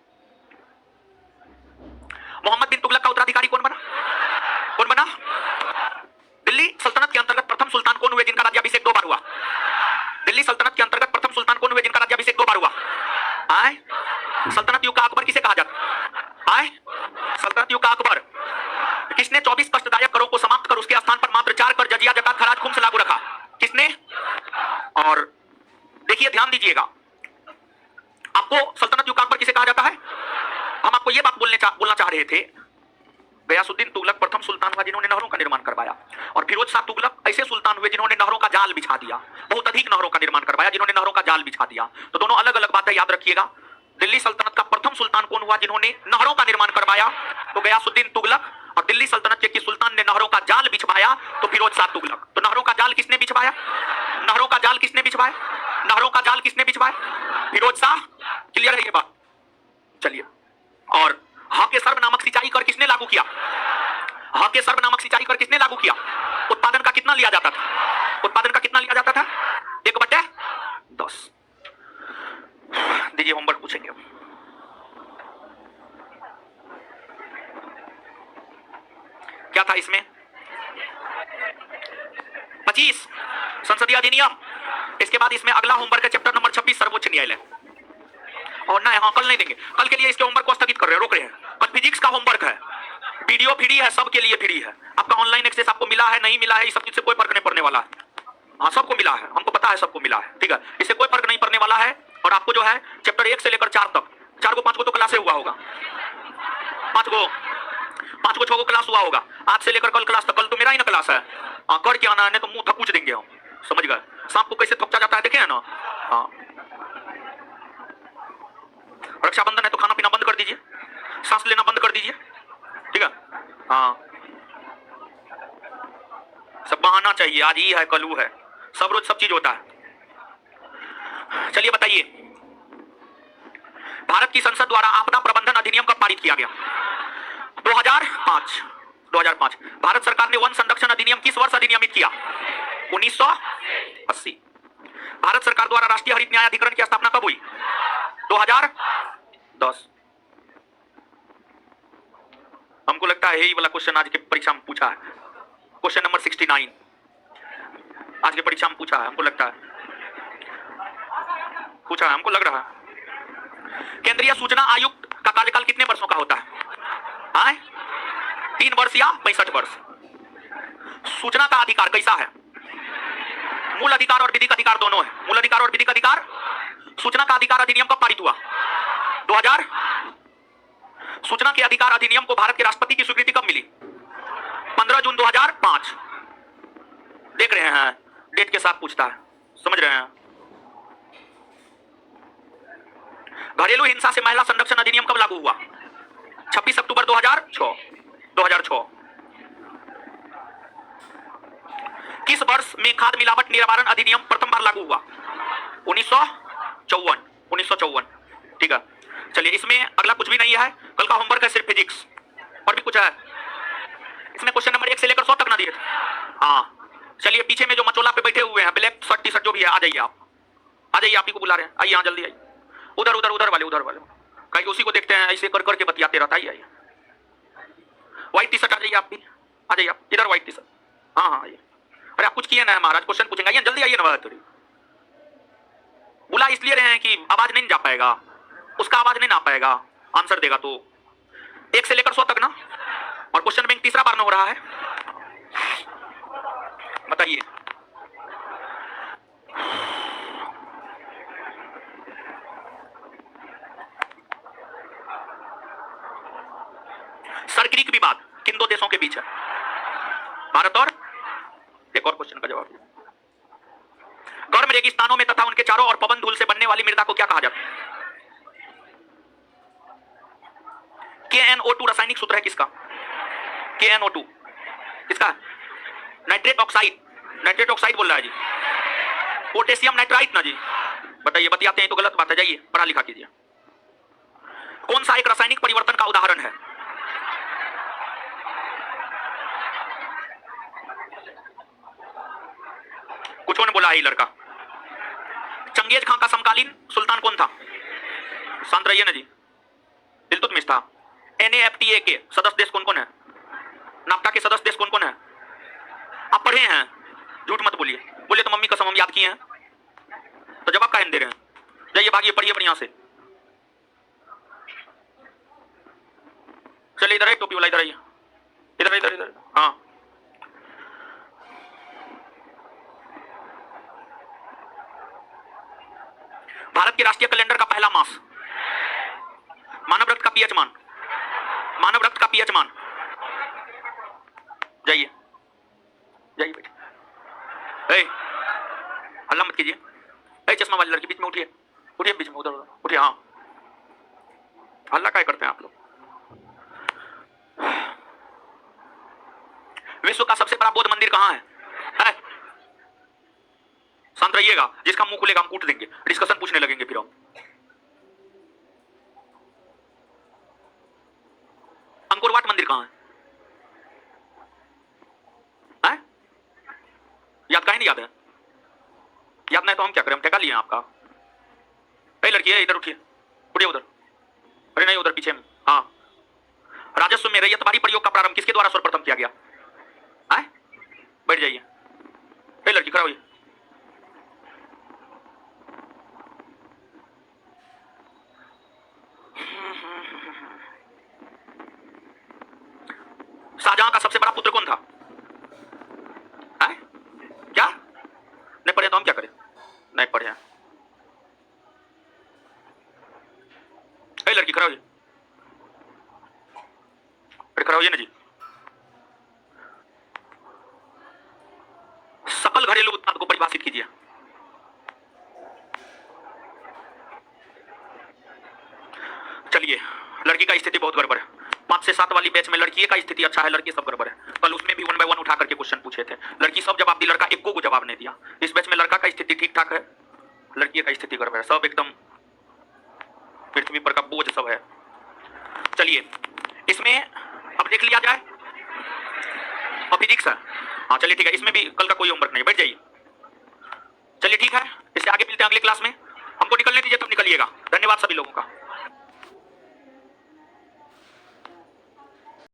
मोहम्मद बिन तुगलक का उत्तराधिकारी कौन बना? कौन बना? दिल्ली सल्तनत के अंतर्गत प्रथम सुल्तान कौन हुए जिनका राज्याभिषेक 2 बार हुआ? दिल्ली सल्तनत के अंतर्गत प्रथम सुल्तान कौन हुए जिनका राज्याभिषेक 2 बार हुआ? आए? सल्तनत युग का अकबर किसे कहा जाता? आए? सल्तनत युग का अकबर। किसने 24 कष्टदायक करों को समाप्त कर उसके स्थान पर मात्र 4 कर जजिया जकात खराज खुम्स लागू रखा? किसने? और देखिए ध्यान दीजिएगा, आपको सल्तनत युग का अकबर किसे कहा जाता है? हम आपको यह बात बोलना चाह रहे थे, गयासुद्दीन तुगलक प्रथम सुल्तान हुआ जिन्होंने नहरों का निर्माण करवाया, और फिरोज शाह तुगलक ऐसे सुल्तान हुए जिन्होंने नहरों का जाल बिछा दिया, बहुत अधिक नहरों का निर्माण करवाया, जिन्होंने नहरों का जाल बिछा दिया। तो दोनों अलग अलग बातें याद रखिएगा। दिल्ली सल्तनत का प्रथम सुल्तान कौन हुआ जिन्होंने नहरों का निर्माण करवाया? तो गयासुद्दीन तुगलक। और दिल्ली सल्तनत के किस सुल्तान ने नहरों का जाल बिछवाया? तो फिरोज शाह तुगलक। तो नहरों का जाल किसने बिछवाया? नहरों का जाल किसने बिछवाया? नहरों का जाल किसने बिछवाया? फिरोज शाह। क्लियर है ये बात? चलिए, और हा के सर्व नामक सिंचाई कर किसने लागू किया? हा के सर्व नामक सिंचाई कर किसने लागू किया? उत्पादन का कितना लिया जाता था? उत्पादन का कितना लिया जाता था? 1/10। दीजिए, होमवर्क पूछेंगे। क्या था इसमें? 25 संसदीय अधिनियम। इसके बाद इसमें अगला होमवर्क है चैप्टर नंबर 26 सर्वोच्च न्यायालय। और ना, हाँ, कल नहीं देंगे, कल के लिए इसके होमवर्क को स्थगित कर रहे हैं, रोक रहे हैं। कल फिजिक्स का होमवर्क है, वीडियो फ्री है, सबके लिए फ्री है। आपका ऑनलाइन एक्सेस आपको मिला है, नहीं मिला है, इस सब चीज से कोई फर्क नहीं पड़ने वाला है। हाँ, सबको मिला है, हमको पता है सबको मिला है, ठीक है, इससे कोई फर्क नहीं पड़ने वाला है। और आपको जो है चैप्टर 1 से लेकर 4 तक, 4 को 5 को तो क्लास हुआ होगा, 5 को 6 को क्लास हुआ होगा। आज से लेकर कल क्लास तक, कल तो मेरा ही ना क्लास है। हाँ, कर क्या आना है, तो मुंह थकूच देंगे हम, समझ गए? सांप को कैसे थपचा जाता है, देखे है ना? हाँ, रक्षाबंधन है तो खाना पीना बंद कर दीजिए, सांस लेना बंद कर दीजिए, ठीक है? हाँ, सब बहाना चाहिए, आज ये है कल वो है, सब रोज सब चीज होता है। चलिए बताइए, भारत की संसद द्वारा आपदा प्रबंधन अधिनियम कब पारित किया गया? 2005। 2005। भारत सरकार ने वन संरक्षण अधिनियम किस वर्ष अधिनियमित किया? 1980। भारत सरकार द्वारा राष्ट्रीय हरित न्यायाधिकरण की स्थापना कब हुई? 2010। हमको लगता है यही वाला क्वेश्चन आज के परीक्षा में पूछा है, क्वेश्चन नंबर 69 आज के परीक्षा में पूछा है, हमको लगता है पूछा है, हमको लग रहा है। केंद्रीय सूचना आयुक्त का कार्यकाल कितने वर्षों का होता है? 3 वर्ष या 65 वर्ष? सूचना का अधिकार कैसा है? मूल अधिकार और विधिक अधिकार दोनों है। मूल अधिकार और विधिक अधिकार। सूचना का अधिकार अधिनियम कब पारित हुआ? 2000। सूचना के अधिकार अधिनियम को भारत के राष्ट्रपति की स्वीकृति कब मिली? 15 जून 2005। देख रहे हैं, डेट के साथ पूछता है, समझ रहे हैं? घरेलू हिंसा से महिला संरक्षण अधिनियम कब लागू हुआ? 26 अक्टूबर 2006। 2006। किस वर्ष में खाद्य मिलावट निवारण अधिनियम प्रथम बार लागू हुआ? 1954। 1954, ठीक है। चलिए, इसमें अगला कुछ भी नहीं है, कल का होमवर्क है सिर्फ फिजिक्स। और भी कुछ है इसमें? क्वेश्चन नंबर 1 से लेकर 100 तक ना दिए थे? हाँ, चलिए, पीछे में जो मचोला पे बैठे हुए हैं, ब्लैक शर्ट टी शर्ट जो भी है, आ जाइए आप, आ जाइए, आप ही को बुला रहे हैं, आइए, यहाँ जल्दी आइए। उधर उधर उधर वाले कहीं उसी को देखते हैं, ऐसे कर करके बतियाते रहता है। आइए, व्हाइट टी शर्ट आ जाइए, आप भी आ जाइए, आप इधर व्हाइट टी शर्ट। हाँ हाँ, आइए। अरे आप कुछ किए ना महाराज, क्वेश्चन पूछेंगे, आइए जल्दी आइए ना। थोड़ी बुला इसलिए रहे हैं कि आवाज नहीं जा पाएगा, उसका आवाज नहीं ना पाएगा, आंसर देगा तो 1 से लेकर 100 तक ना। और क्वेश्चन बैंक तीसरा बार में हो रहा है, बताइए। सर्क्रिक विवाद किन 2 देशों के बीच है? भारत और एक और क्वेश्चन का जवाब। रेगिस्तानों में तथा उनके चारों ओर पवन धूल से बनने वाली मृदा को क्या कहा जाता है? KNO2 रासायनिक सूत्र है किसका? KNO2 किसका? Nitrate oxide. नाइट्रेट ऑक्साइड बोल रहा है जी, पोटेशियम नाइट्राइट ना जी। बताइए, बतियाते हैं तो गलत बात है, जाइए पढ़ा लिखा कीजिए। कौन सा एक रासायनिक परिवर्तन का उदाहरण है? कुछ ने बोला है लड़का। चंगेज खां का समकालीन सुल्तान कौन था? शांत रहिए ना जी, इल्तुतमिश था। NAFTA के सदस्य देश कौन कौन है? नाफ्टा के सदस्य देश कौन कौन है? आप पढ़े हैं, झूठ मत बोलिए। बोले तो मम्मी कसम हम याद किए हैं, तो जवाब काहे दे रहे हैं? जाइए भागिए, पढ़िए बढ़िया से। चलिए इधर है, टोपी वाला इधर आइए, इधर इधर इधर। हाँ, भारत के राष्ट्रीय कैलेंडर का पहला मास, मानव रक्त का पीएच मान, मानव रक्त का पीएच मान। जाइए जाइए बेटे, हल्ला मत कीजिए। चश्मा वाली लड़की बीच में उठिए, उठिए बीच में, उधर उधर उठिए। हाँ, हल्ला क्या करते हैं आप लोग? विश्व का सबसे बड़ा बौद्ध मंदिर कहां है? शांत रहिएगा, जिसका मुंह खुलेगा हम कूट देंगे, डिस्कशन पूछने लगेंगे फिर हम। अंकोर वाट मंदिर कहां है? याद काहे नहीं याद है? याद नहीं तो हम क्या करें, हम ठेका लिए आपका। लड़की है, इधर उठिए, उठिए उधर। अरे नहीं, उधर पीछे में। हाँ, राजस्व में रैयतवारी प्रयोग का प्रारंभ किसके द्वारा सर्वप्रथम किया गया? बैठ जाइए। लड़की खड़ा होइए। शाहजहां का सबसे बड़ा पुत्र कौन था? क्या नहीं पढ़े तो हम क्या करें? नहीं पढ़े। लड़की खड़ा होइए, खड़ा होइए ना जी। सकल घरेलू उत्पाद को परिभाषित कीजिए। चलिए, लड़की का स्थिति बहुत गड़बड़ है। 5 से 7 वाली बैच में लड़की का स्थिति अच्छा है, लड़के सब गड़बड़ है। कल उसमें भी 1 बाय 1 उठा करके क्वेश्चन पूछे थे, लड़की सब जवाब दी, लड़का एको को जवाब नहीं दिया। इस बैच में लड़का का स्थिति ठीक ठाक है, लड़की का स्थिति गड़बड़ है। सब एकदम पृथ्वी पर का बोझ सब है। चलिए, इसमें अब देख लिया जाए, और फिजिक्स है। हाँ चलिए ठीक है, इसमें भी कल का कोई होमवर्क नहीं, बैठ जाइए। चलिए ठीक है, इससे आगे मिलते हैं अगले क्लास में। हमको निकलने दीजिए, तब निकलिएगा। धन्यवाद सभी लोगों का।